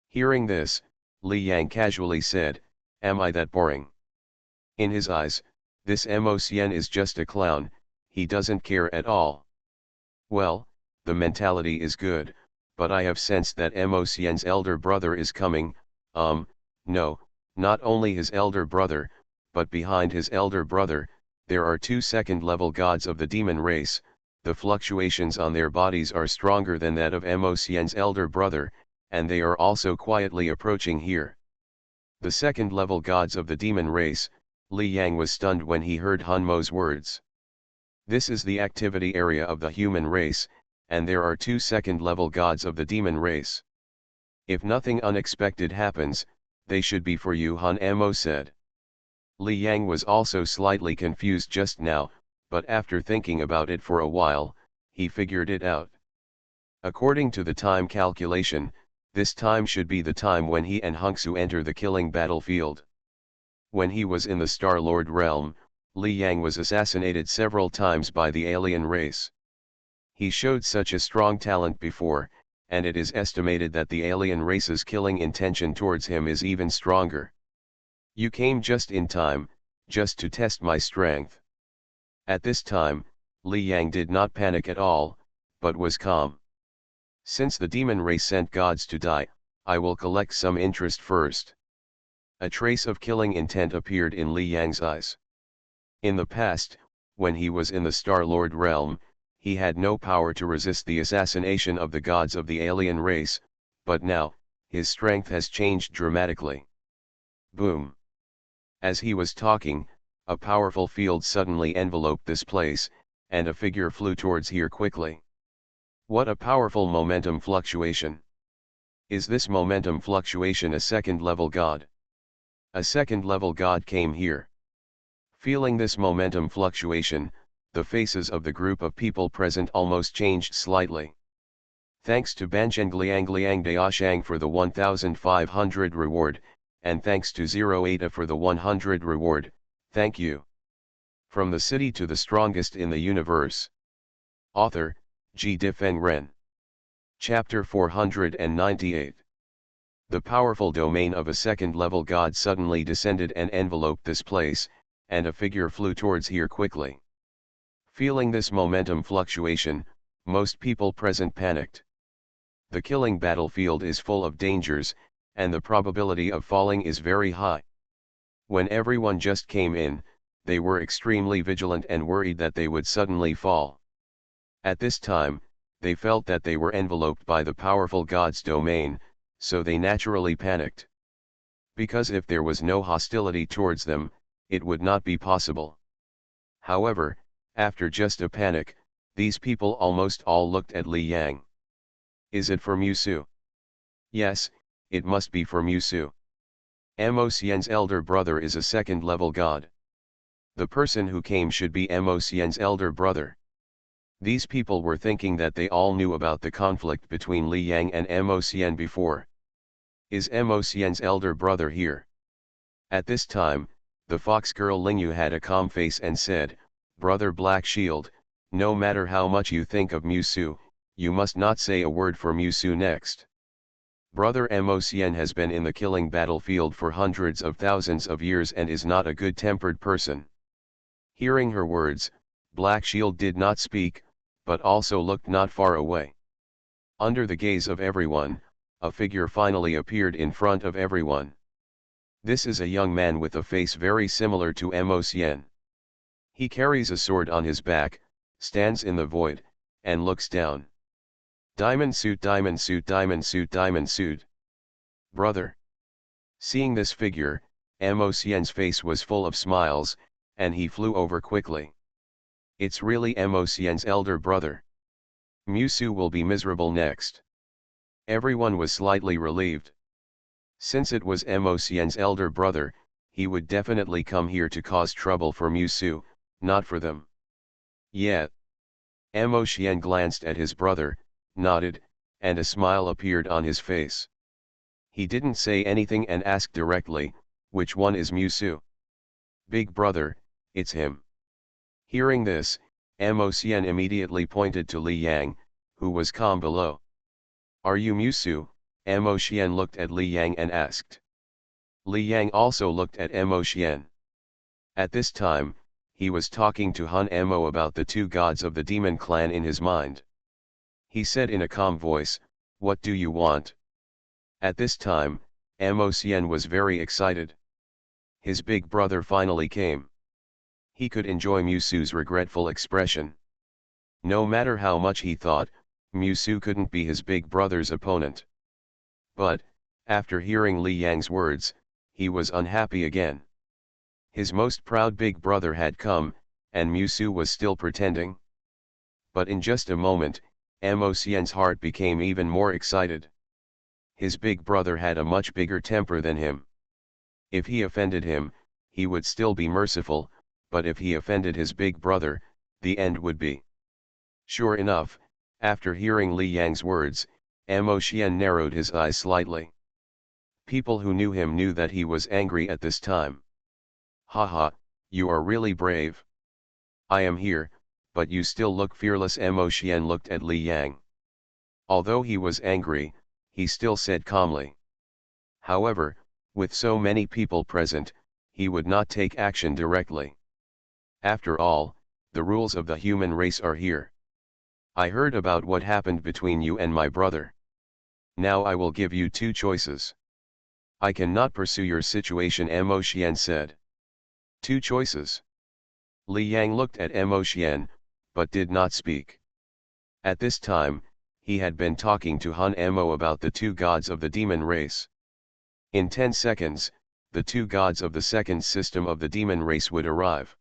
Hearing this, Li Yang casually said, am I that boring? In his eyes, this Mo is just a clown, he doesn't care at all. Well, the mentality is good, but I have sensed that Mo's elder brother is coming. No, not only his elder brother, but behind his elder brother, there are 2 second-level gods of the demon race. The fluctuations on their bodies are stronger than that of Mo's elder brother, and they are also quietly approaching here. The second-level gods of the demon race. Li Yang was stunned when he heard Han Mo's words. This is the activity area of the human race, and there are 2 second-level gods of the demon race. If nothing unexpected happens, they should be for you, Han Mo said. Li Yang was also slightly confused just now, but after thinking about it for a while, he figured it out. According to the time calculation, this time should be the time when he and Hongsu enter the killing battlefield. When he was in the Star-Lord realm, Li Yang was assassinated several times by the alien race. He showed such a strong talent before, and it is estimated that the alien race's killing intention towards him is even stronger. You came just in time, just to test my strength. At this time, Li Yang did not panic at all, but was calm. Since the demon race sent gods to die, I will collect some interest first. A trace of killing intent appeared in Li Yang's eyes. In the past, when he was in the Star-Lord realm, he had no power to resist the assassination of the gods of the alien race, but now, his strength has changed dramatically. Boom! As he was talking, a powerful field suddenly enveloped this place, and a figure flew towards here quickly. What a powerful momentum fluctuation! Is this momentum fluctuation a second-level god? A second-level god came here. Feeling this momentum fluctuation, the faces of the group of people present almost changed slightly. Thanks to Banjangliangliang Daoshang for the 1500 reward, and thanks to 08A for the 100 reward, thank you. From the city to the strongest in the universe. Author, G. Difeng Ren. Chapter 498. The powerful domain of a second-level god suddenly descended and enveloped this place, and a figure flew towards here quickly. Feeling this momentum fluctuation, most people present panicked. The killing battlefield is full of dangers, and the probability of falling is very high. When everyone just came in, they were extremely vigilant and worried that they would suddenly fall. At this time, they felt that they were enveloped by the powerful god's domain, so they naturally panicked. Because if there was no hostility towards them, it would not be possible. However, after just a panic, these people almost all looked at Li Yang. Is it for Musu? Yes, it must be for Musu. Mo Xian's elder brother is a second-level god. The person who came should be Mo Xian's elder brother. These people were thinking that they all knew about the conflict between Li Yang and Mo Xian before. Is Mo Xian's elder brother here? At this time, the fox girl Lingyu had a calm face and said, "Brother Black Shield, no matter how much you think of Musu, you must not say a word for Musu next. Brother Mo Xian has been in the killing battlefield for hundreds of thousands of years and is not a good-tempered person." Hearing her words, Black Shield did not speak, but also looked not far away. Under the gaze of everyone, a figure finally appeared in front of everyone. This is a young man with a face very similar to Mo Xian. He carries a sword on his back, stands in the void, and looks down. Diamond suit, diamond suit, diamond suit, diamond suit. Brother. Seeing this figure, Mo Xian's face was full of smiles, and he flew over quickly. It's really Mo Xian's elder brother. Musu will be miserable next. Everyone was slightly relieved. Since it was Mo Xian's elder brother, he would definitely come here to cause trouble for Musu, not for them. Yet. Mo Xian glanced at his brother, nodded, and a smile appeared on his face. He didn't say anything and asked directly, "Which one is Musu?" "Big brother, it's him." Hearing this, Mo Xian immediately pointed to Li Yang, who was calm below. "Are you Musu?" Mo Xian looked at Li Yang and asked. Li Yang also looked at Mo Xian. At this time, he was talking to Han Mo about the two gods of the demon clan in his mind. He said in a calm voice, "What do you want?" At this time, Mo Xian was very excited. His big brother finally came. He could enjoy Musu's regretful expression. No matter how much he thought, Musu couldn't be his big brother's opponent. But, after hearing Li Yang's words, he was unhappy again. His most proud big brother had come, and Musu was still pretending. But in just a moment, Mo Xian's heart became even more excited. His big brother had a much bigger temper than him. If he offended him, he would still be merciful, but if he offended his big brother, the end would be. Sure enough, after hearing Li Yang's words, Mo Xian narrowed his eyes slightly. People who knew him knew that he was angry at this time. "Haha, you are really brave. I am here, but you still look fearless." Mo Xian looked at Li Yang. Although he was angry, he still said calmly. However, with so many people present, he would not take action directly. After all, the rules of the human race are here. I heard about what happened between you and my brother. Now I will give you two choices. I cannot pursue your situation, Mo Xian said. Two choices. Li Yang looked at Mo Xian, but did not speak. At this time, he had been talking to Han Mo about the two gods of the demon race. In 10 seconds, the two gods of the second system of the demon race would arrive.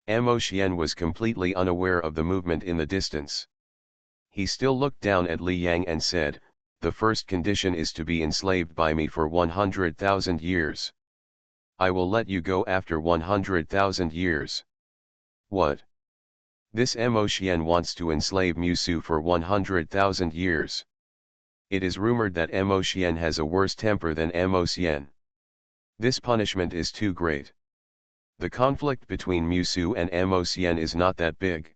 Mo Xian was completely unaware of the movement in the distance. He still looked down at Li Yang and said, "The first condition is to be enslaved by me for 100,000 years. I will let you go after 100,000 years. What? This Mo Xian wants to enslave Musu for 100,000 years. It is rumored that Mo Xian has a worse temper than Mo Xian. This punishment is too great. The conflict between Musu and Mo Xian is not that big.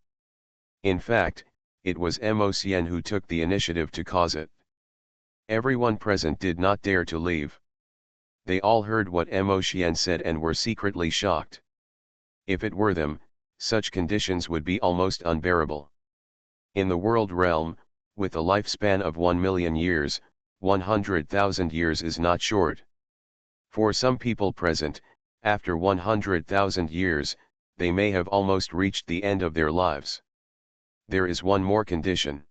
In fact, it was Mo Xian who took the initiative to cause it." Everyone present did not dare to leave. They all heard what Mo Xian said and were secretly shocked. If it were them, such conditions would be almost unbearable. In the world realm, with a lifespan of 1 million years, 100,000 years is not short. For some people present, after 100,000 years, they may have almost reached the end of their lives. There is one more condition.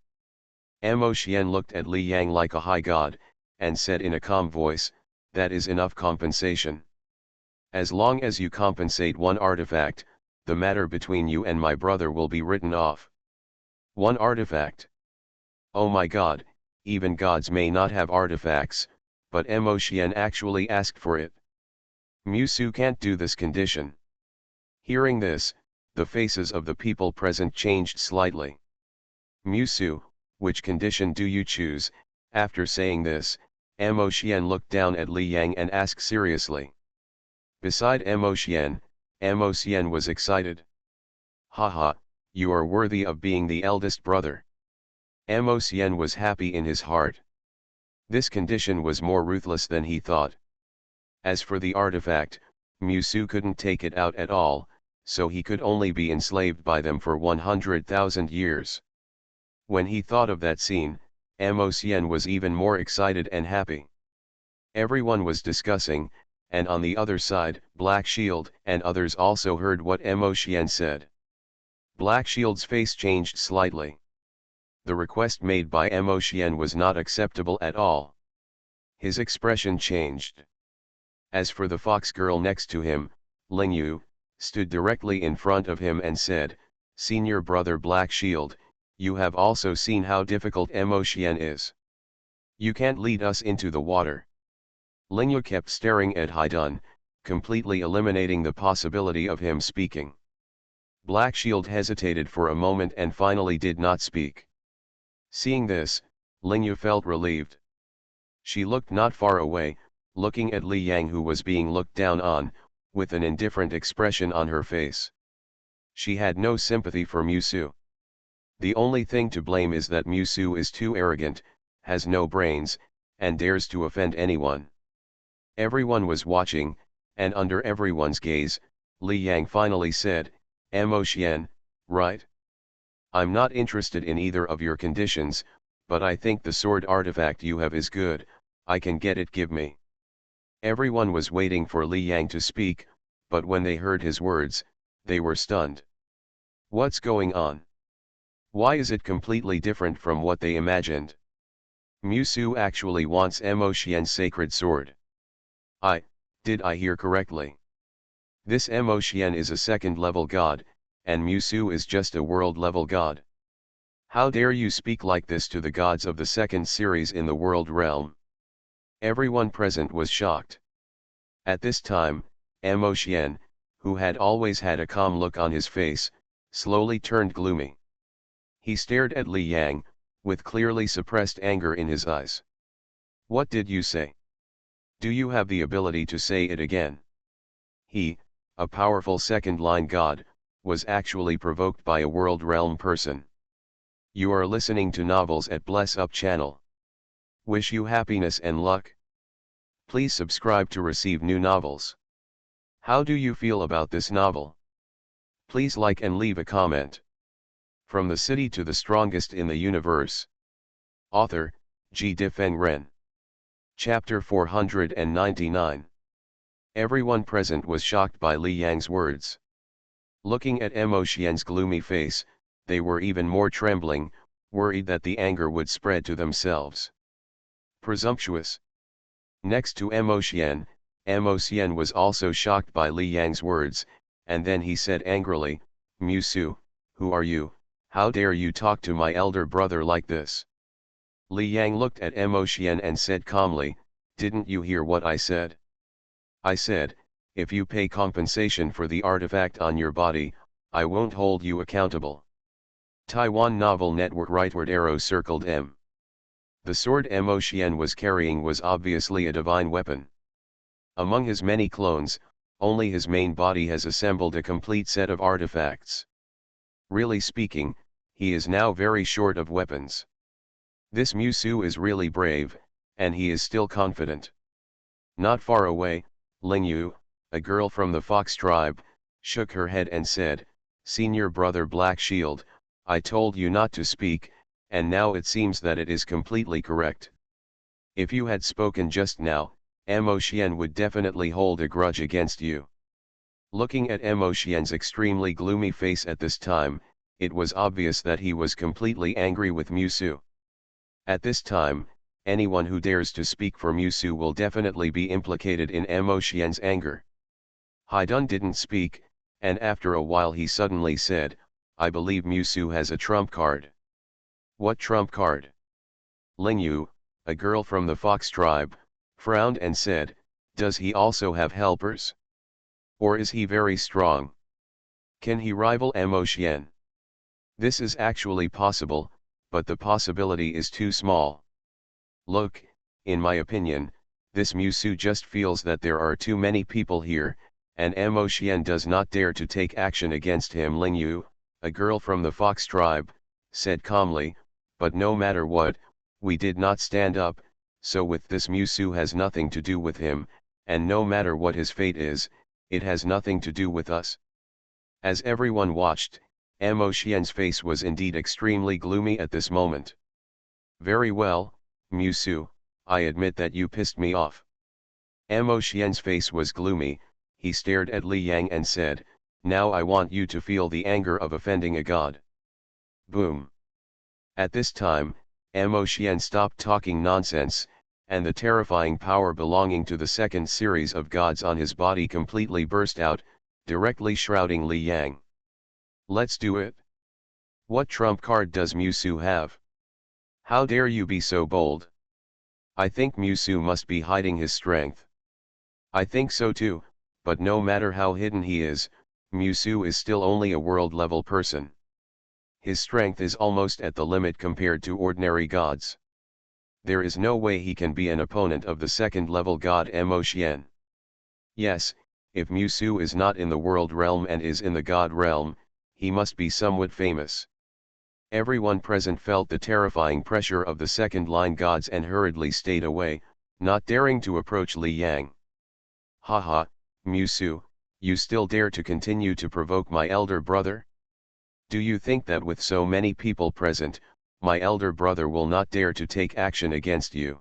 Mo Xian looked at Li Yang like a high god, and said in a calm voice, "That is enough compensation. As long as you compensate one artifact, the matter between you and my brother will be written off." One artifact. Oh my god, even gods may not have artifacts, but Mo Xian actually asked for it. Musu can't do this condition. Hearing this, the faces of the people present changed slightly. "Musu, which condition do you choose?" After saying this, Mo Xian looked down at Li Yang and asked seriously. Beside Mo Xian was excited. "Haha, you are worthy of being the eldest brother." Mo Xian was happy in his heart. This condition was more ruthless than he thought. As for the artifact, Musu couldn't take it out at all, so he could only be enslaved by them for 100,000 years. When he thought of that scene, Mo Xian was even more excited and happy. Everyone was discussing, and on the other side, Black Shield and others also heard what Mo Xian said. Black Shield's face changed slightly. The request made by Mo Xian was not acceptable at all. His expression changed. As for the fox girl next to him, Ling Yu, stood directly in front of him and said, "Senior brother Black Shield, you have also seen how difficult Mo Xian is. You can't lead us into the water." Ling Yu kept staring at Haidun, completely eliminating the possibility of him speaking. Black Shield hesitated for a moment and finally did not speak. Seeing this, Ling Yu felt relieved. She looked not far away, looking at Li Yang who was being looked down on, with an indifferent expression on her face. She had no sympathy for Musu. The only thing to blame is that Musu is too arrogant, has no brains, and dares to offend anyone. Everyone was watching, and under everyone's gaze, Li Yang finally said, "Mo Xian, right? I'm not interested in either of your conditions, but I think the sword artifact you have is good. I can get it, give me." Everyone was waiting for Li Yang to speak, but when they heard his words, they were stunned. What's going on? Why is it completely different from what they imagined? Musu actually wants Mo Xian's sacred sword. Did I hear correctly? This Mo Xian is a second-level god, and Musu is just a world-level god. How dare you speak like this to the gods of the second series in the world realm? Everyone present was shocked. At this time, Mo Xian, who had always had a calm look on his face, slowly turned gloomy. He stared at Li Yang, with clearly suppressed anger in his eyes. "What did you say? Do you have the ability to say it again?" He, a powerful second-line god, was actually provoked by a world realm person. You are listening to novels at Bless Up channel. Wish you happiness and luck. Please subscribe to receive new novels. How do you feel about this novel? Please like and leave a comment. From the city to the strongest in the universe. Author, G. Difeng Ren. Chapter 499. Everyone present was shocked by Li Yang's words. Looking at Mo Xian's gloomy face, they were even more trembling, worried that the anger would spread to themselves. Presumptuous. Next to Mo Xian, Mo was also shocked by Li Yang's words, and then he said angrily, "Musu, who are you? How dare you talk to my elder brother like this?" Li Yang looked at Mo and said calmly, "Didn't you hear what I said? I said, if you pay compensation for the artifact on your body, I won't hold you accountable." Taiwan Novel Network rightward arrow circled M. The sword Mo was carrying was obviously a divine weapon. Among his many clones, only his main body has assembled a complete set of artifacts. Really speaking, he is now very short of weapons. This Musu is really brave, and he is still confident. Not far away, Lingyu, a girl from the Fox tribe, shook her head and said, "Senior brother Black Shield, I told you not to speak, and now it seems that it is completely correct. If you had spoken just now, Mo would definitely hold a grudge against you." Looking at Mo extremely gloomy face at this time, it was obvious that he was completely angry with Musu. At this time, anyone who dares to speak for Musu will definitely be implicated in Mo anger. Haidun didn't speak, and after a while he suddenly said, "I believe Musu has a trump card." "What trump card?" Lingyu, a girl from the Fox tribe, frowned and said, "Does he also have helpers? Or is he very strong? Can he rival Mo? This is actually possible, but the possibility is too small. Look, in my opinion, this Musu just feels that there are too many people here, and Mo does not dare to take action against him." Lingyu, a girl from the Fox tribe, said calmly, "But no matter what, we did not stand up, so with this Musu has nothing to do with him, and no matter what his fate is, it has nothing to do with us." As everyone watched, Mo face was indeed extremely gloomy at this moment. "Very well, Musu, I admit that you pissed me off." Mo face was gloomy, he stared at Li Yang and said, "Now I want you to feel the anger of offending a god." Boom. At this time, Mo stopped talking nonsense, and the terrifying power belonging to the second series of gods on his body completely burst out, directly shrouding Li Yang. "Let's do it. What trump card does Musu have? How dare you be so bold? I think Musu must be hiding his strength." "I think so too, but no matter how hidden he is, Musu is still only a world-level person. His strength is almost at the limit compared to ordinary gods. There is no way he can be an opponent of the second-level god Mo. Yes, if Musu is not in the world realm and is in the god realm, he must be somewhat famous." Everyone present felt the terrifying pressure of the second-line gods and hurriedly stayed away, not daring to approach Li Yang. "Haha, Musu, you still dare to continue to provoke my elder brother? Do you think that with so many people present, my elder brother will not dare to take action against you?"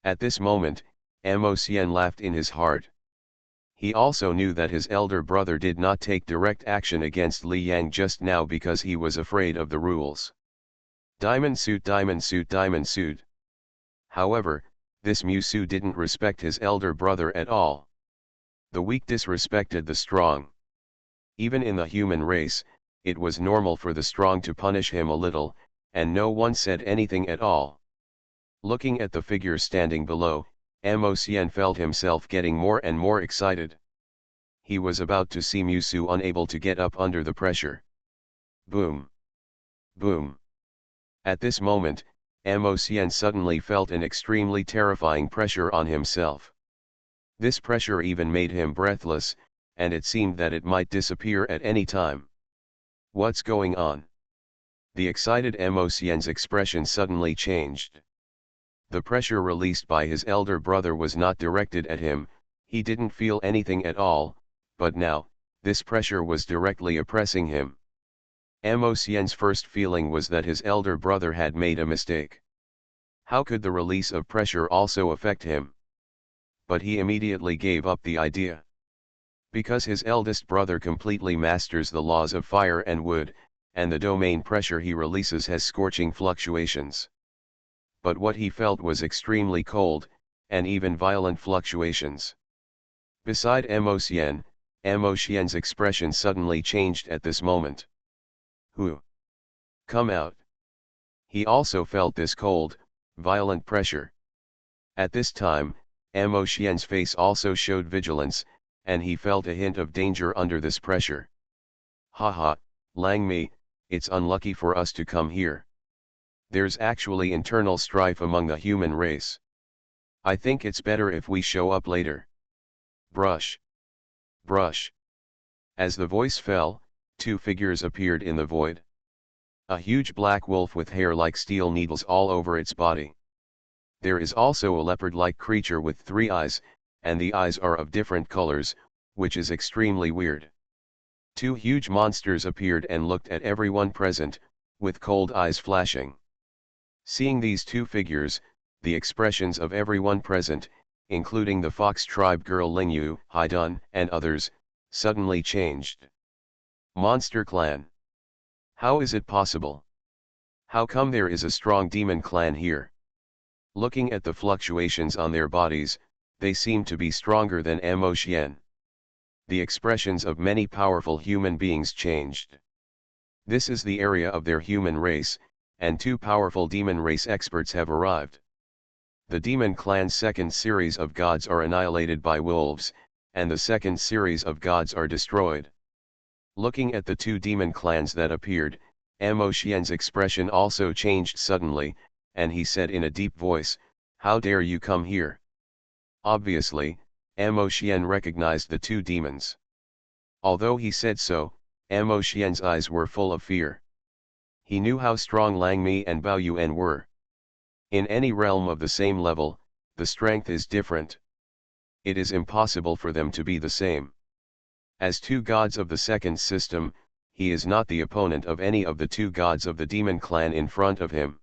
At this moment, Mo laughed in his heart. He also knew that his elder brother did not take direct action against Li Yang just now because he was afraid of the rules. Diamond suit, diamond suit, diamond suit. However, this Musu didn't respect his elder brother at all. The weak disrespected the strong. Even in the human race, it was normal for the strong to punish him a little, and no one said anything at all. Looking at the figure standing below, Mo felt himself getting more and more excited. He was about to see Musu unable to get up under the pressure. Boom! Boom! At this moment, Mo suddenly felt an extremely terrifying pressure on himself. This pressure even made him breathless, and it seemed that it might disappear at any time. "What's going on?" The excited Mo expression suddenly changed. The pressure released by his elder brother was not directed at him, he didn't feel anything at all, but now, this pressure was directly oppressing him. Mo first feeling was that his elder brother had made a mistake. How could the release of pressure also affect him? But he immediately gave up the idea. Because his eldest brother completely masters the laws of fire and wood, and the domain pressure he releases has scorching fluctuations. But what he felt was extremely cold, and even violent fluctuations. Beside Mo Xian's expression suddenly changed at this moment. Who? Come out. He also felt this cold, violent pressure. At this time, Mo Xian's face also showed vigilance, and he felt a hint of danger under this pressure. Haha, Lang Mi, it's unlucky for us to come here. There's actually internal strife among the human race. I think it's better if we show up later. Brush. Brush. As the voice fell, two figures appeared in the void. A huge black wolf with hair like steel needles all over its body. There is also a leopard-like creature with 3 eyes, and the eyes are of different colors, which is extremely weird. Two huge monsters appeared and looked at everyone present, with cold eyes flashing. Seeing these two figures, the expressions of everyone present, including the Fox tribe girl Lingyu, Haidun, and others, suddenly changed. Monster clan. How is it possible? How come there is a strong demon clan here? Looking at the fluctuations on their bodies, they seem to be stronger than Mo Xian. The expressions of many powerful human beings changed. This is the area of their human race, and two powerful demon race experts have arrived. The demon clan's second series of gods are annihilated by wolves, and the second series of gods are destroyed. Looking at the two demon clans that appeared, Mo Xian's expression also changed suddenly, and he said in a deep voice, "How dare you come here?" Obviously, Mo Xian recognized the two demons. Although he said so, Mo Xian's eyes were full of fear. He knew how strong Lang Mi and Bao Yuan were. In any realm of the same level, the strength is different. It is impossible for them to be the same. As two gods of the second system, he is not the opponent of any of the two gods of the demon clan in front of him.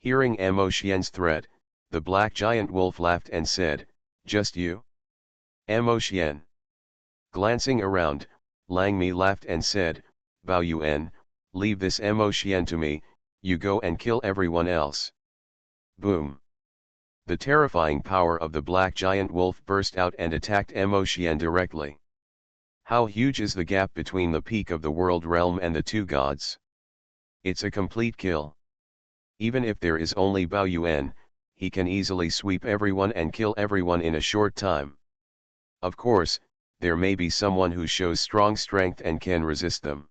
Hearing Mo Xian's threat, the black giant wolf laughed and said, "Just you? Mo Xian." Glancing around, Lang Mi laughed and said, "Bao Yuan, leave this Mo Xian to me, you go and kill everyone else." Boom. The terrifying power of the black giant wolf burst out and attacked Mo Xian directly. How huge is the gap between the peak of the world realm and the two gods? It's a complete kill. Even if there is only Bao Yuan, he can easily sweep everyone and kill everyone in a short time. Of course, there may be someone who shows strong strength and can resist them.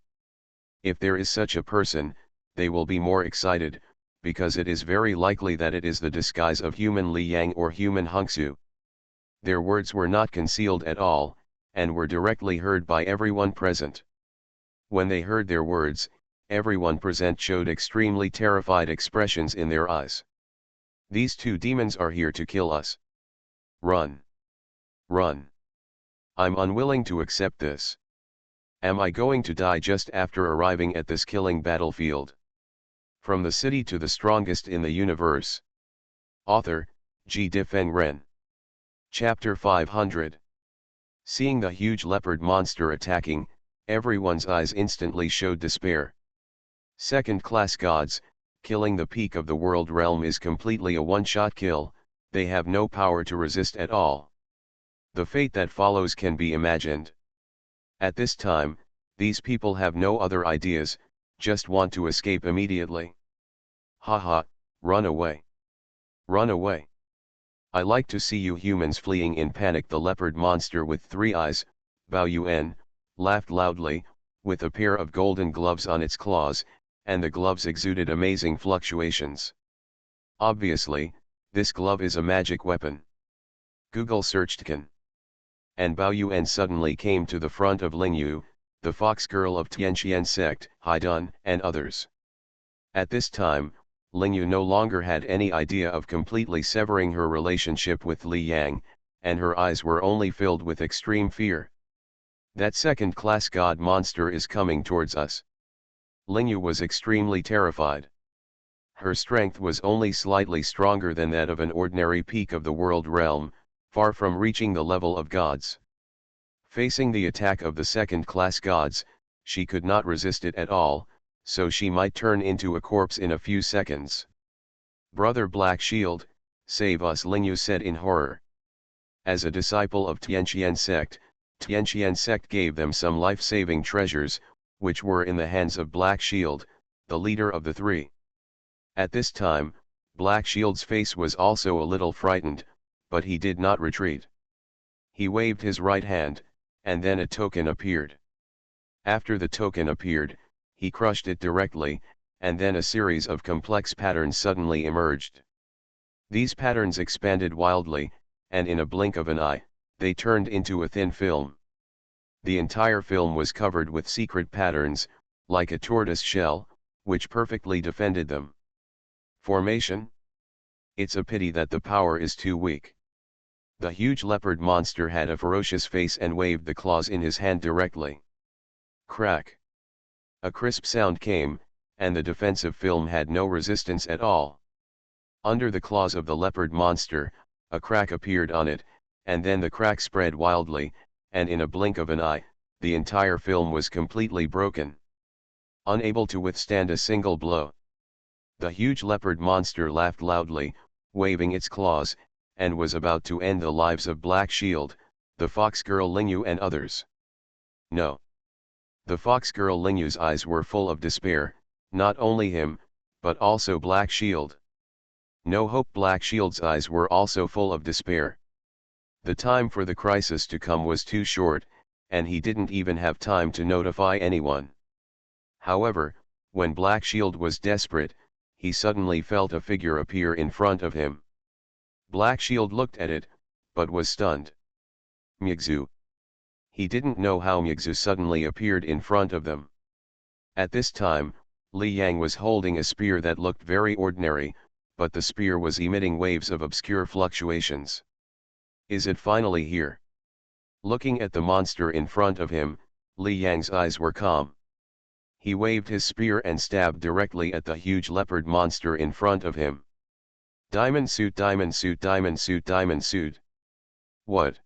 If there is such a person, they will be more excited, because it is very likely that it is the disguise of human Li Yang or human Hongsu. Their words were not concealed at all, and were directly heard by everyone present. When they heard their words, everyone present showed extremely terrified expressions in their eyes. These two demons are here to kill us. Run. Run. I'm unwilling to accept this. Am I going to die just after arriving at this killing battlefield? From the city to the strongest in the universe. Author, G. Difeng Ren. Chapter 500. Seeing the huge leopard monster attacking, everyone's eyes instantly showed despair. Second-class gods, killing the peak of the world realm is completely a one-shot kill, they have no power to resist at all. The fate that follows can be imagined. At this time, these people have no other ideas, just want to escape immediately. Haha, run away. Run away. I like to see you humans fleeing in panic. The leopard monster with 3 eyes, Bao Yuan, laughed loudly, with a pair of golden gloves on its claws, and the gloves exuded amazing fluctuations. Obviously, this glove is a magic weapon. Google searched Can. And Bao Yuan suddenly came to the front of Lingyu, the fox girl of Tianqian sect, Haidun, and others. At this time, Lingyu no longer had any idea of completely severing her relationship with Li Yang, and her eyes were only filled with extreme fear. That second-class god monster is coming towards us. Lingyu was extremely terrified. Her strength was only slightly stronger than that of an ordinary peak of the world realm, far from reaching the level of gods. Facing the attack of the second-class gods, she could not resist it at all, so she might turn into a corpse in a few seconds. "Brother Black Shield, save us," Lingyu said in horror. As a disciple of Tianqian sect gave them some life-saving treasures, which were in the hands of Black Shield, the leader of the three. At this time, Black Shield's face was also a little frightened, but he did not retreat. He waved his right hand, and then a token appeared. After the token appeared, he crushed it directly, and then a series of complex patterns suddenly emerged. These patterns expanded wildly, and in a blink of an eye, they turned into a thin film. The entire film was covered with secret patterns, like a tortoise shell, which perfectly defended them. Formation? It's a pity that the power is too weak. The huge leopard monster had a ferocious face and waved the claws in his hand directly. Crack! A crisp sound came, and the defensive film had no resistance at all. Under the claws of the leopard monster, a crack appeared on it, and then the crack spread wildly, and in a blink of an eye, the entire film was completely broken. Unable to withstand a single blow, the huge leopard monster laughed loudly, waving its claws, and was about to end the lives of Black Shield, the fox girl Lingyu and others. No. The fox girl Lingyu's eyes were full of despair, not only him, but also Black Shield. No hope. Black Shield's eyes were also full of despair. The time for the crisis to come was too short, and he didn't even have time to notify anyone. However, when Black Shield was desperate, he suddenly felt a figure appear in front of him. Black Shield looked at it, but was stunned. Mugzu. He didn't know how Mugzu suddenly appeared in front of them. At this time, Li Yang was holding a spear that looked very ordinary, but the spear was emitting waves of obscure fluctuations. Is it finally here? Looking at the monster in front of him, Li Yang's eyes were calm. He waved his spear and stabbed directly at the huge leopard monster in front of him. Diamond suit, diamond suit, diamond suit, diamond suit. What?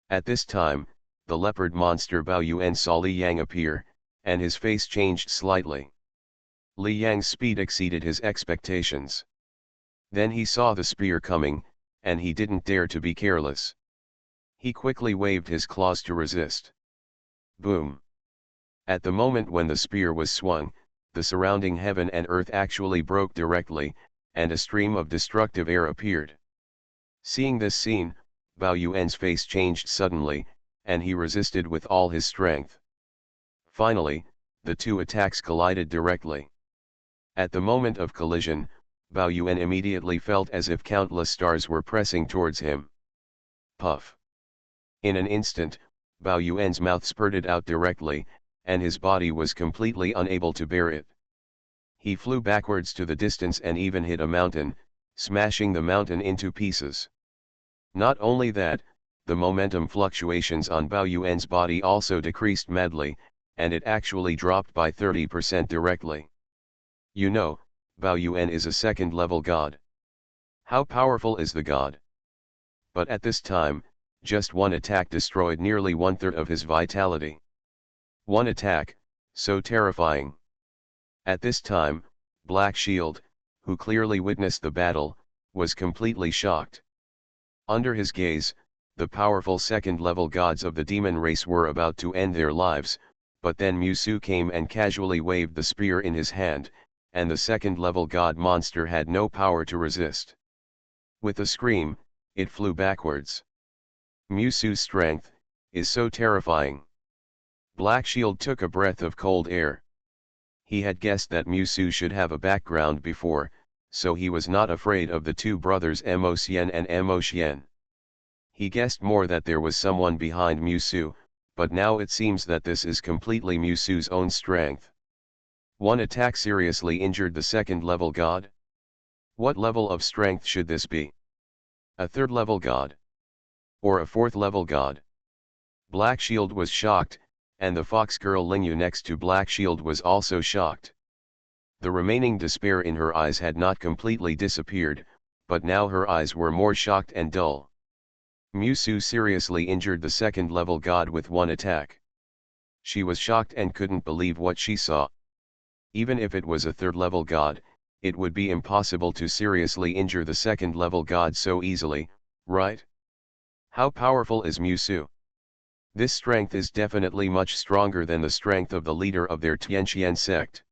At this time, the leopard monster Bao Yuan saw Li Yang appear, and his face changed slightly. Li Yang's speed exceeded his expectations. Then he saw the spear coming, and he didn't dare to be careless. He quickly waved his claws to resist. Boom! At the moment when the spear was swung, the surrounding heaven and earth actually broke directly, and a stream of destructive air appeared. Seeing this scene, Bao Yuan's face changed suddenly, and he resisted with all his strength. Finally, the two attacks collided directly. At the moment of collision, Bao Yuan immediately felt as if countless stars were pressing towards him. Puff! In an instant, Bao Yuan's mouth spurted out directly, and his body was completely unable to bear it. He flew backwards to the distance and even hit a mountain, smashing the mountain into pieces. Not only that, the momentum fluctuations on Bao Yuan's body also decreased madly, and it actually dropped by 30% directly. You know, Bao Yuan is a second-level god. How powerful is the god? But at this time, just one attack destroyed nearly one-third of his vitality. One attack, so terrifying. At this time, Black Shield, who clearly witnessed the battle, was completely shocked. Under his gaze, the powerful second-level gods of the demon race were about to end their lives, but then Musu came and casually waved the spear in his hand, and the second-level god monster had no power to resist. With a scream, it flew backwards. Musu's strength is so terrifying. Black Shield took a breath of cold air. He had guessed that Musu should have a background before, so he was not afraid of the two brothers Mo Xian and Mo Xian. He guessed more that there was someone behind Musu, but now it seems that this is completely Musu's own strength. One attack seriously injured the second-level god? What level of strength should this be? A third-level god? Or a fourth-level god? Black Shield was shocked, and the fox girl Lingyu next to Black Shield was also shocked. The remaining despair in her eyes had not completely disappeared, but now her eyes were more shocked and dull. Musu seriously injured the second-level god with one attack. She was shocked and couldn't believe what she saw. Even if it was a third-level god, it would be impossible to seriously injure the second-level god so easily, right? How powerful is Musu? This strength is definitely much stronger than the strength of the leader of their Tianqian sect.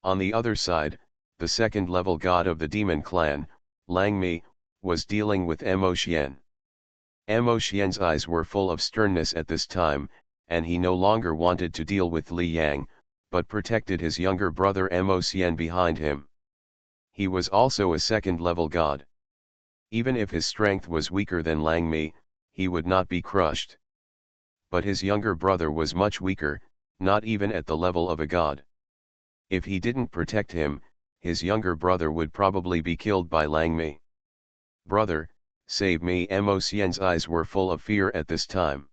On the other side, the second-level god of the demon clan, Lang Mi, was dealing with Mo Xian. Mo Xian's eyes were full of sternness at this time, and he no longer wanted to deal with Li Yang, but protected his younger brother Mo Xian behind him. He was also a second-level god. Even if his strength was weaker than Lang Mi, he would not be crushed. But his younger brother was much weaker, not even at the level of a god. If he didn't protect him, his younger brother would probably be killed by Lang Mi. "Brother, save me!" Mo Xian's eyes were full of fear at this time.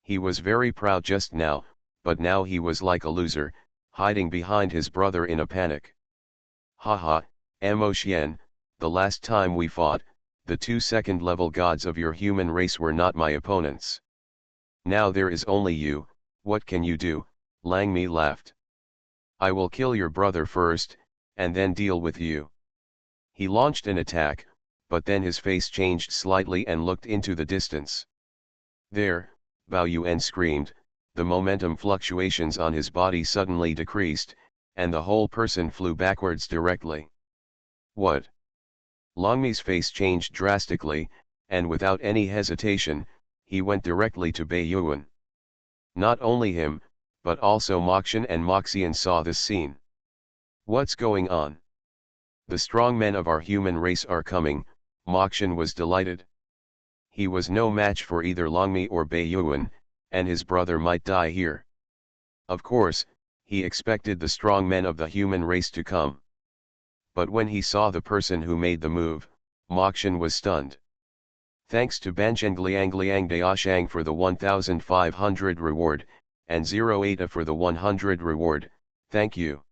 He was very proud just now, but now he was like a loser, hiding behind his brother in a panic. "Haha, Mo Xian, the last time we fought, the two second-level gods of your human race were not my opponents. Now there is only you, what can you do?" Lang Mi laughed. "I will kill your brother first, and then deal with you." He launched an attack, but then his face changed slightly and looked into the distance. There, Bao Yuan screamed, the momentum fluctuations on his body suddenly decreased, and the whole person flew backwards directly. "What?" Lang Mi's face changed drastically, and without any hesitation, he went directly to Bai Yuan. Not only him, but also Moxian and Moxian saw this scene. "What's going on? The strong men of our human race are coming," Moxian was delighted. He was no match for either Lang Mi or Bai Yuan, and his brother might die here. Of course, he expected the strong men of the human race to come. But when he saw the person who made the move, Moxian was stunned. "Thanks to Banzhengliangliang Daoshang for the 1500 reward, and 08 for the 100 reward, thank you."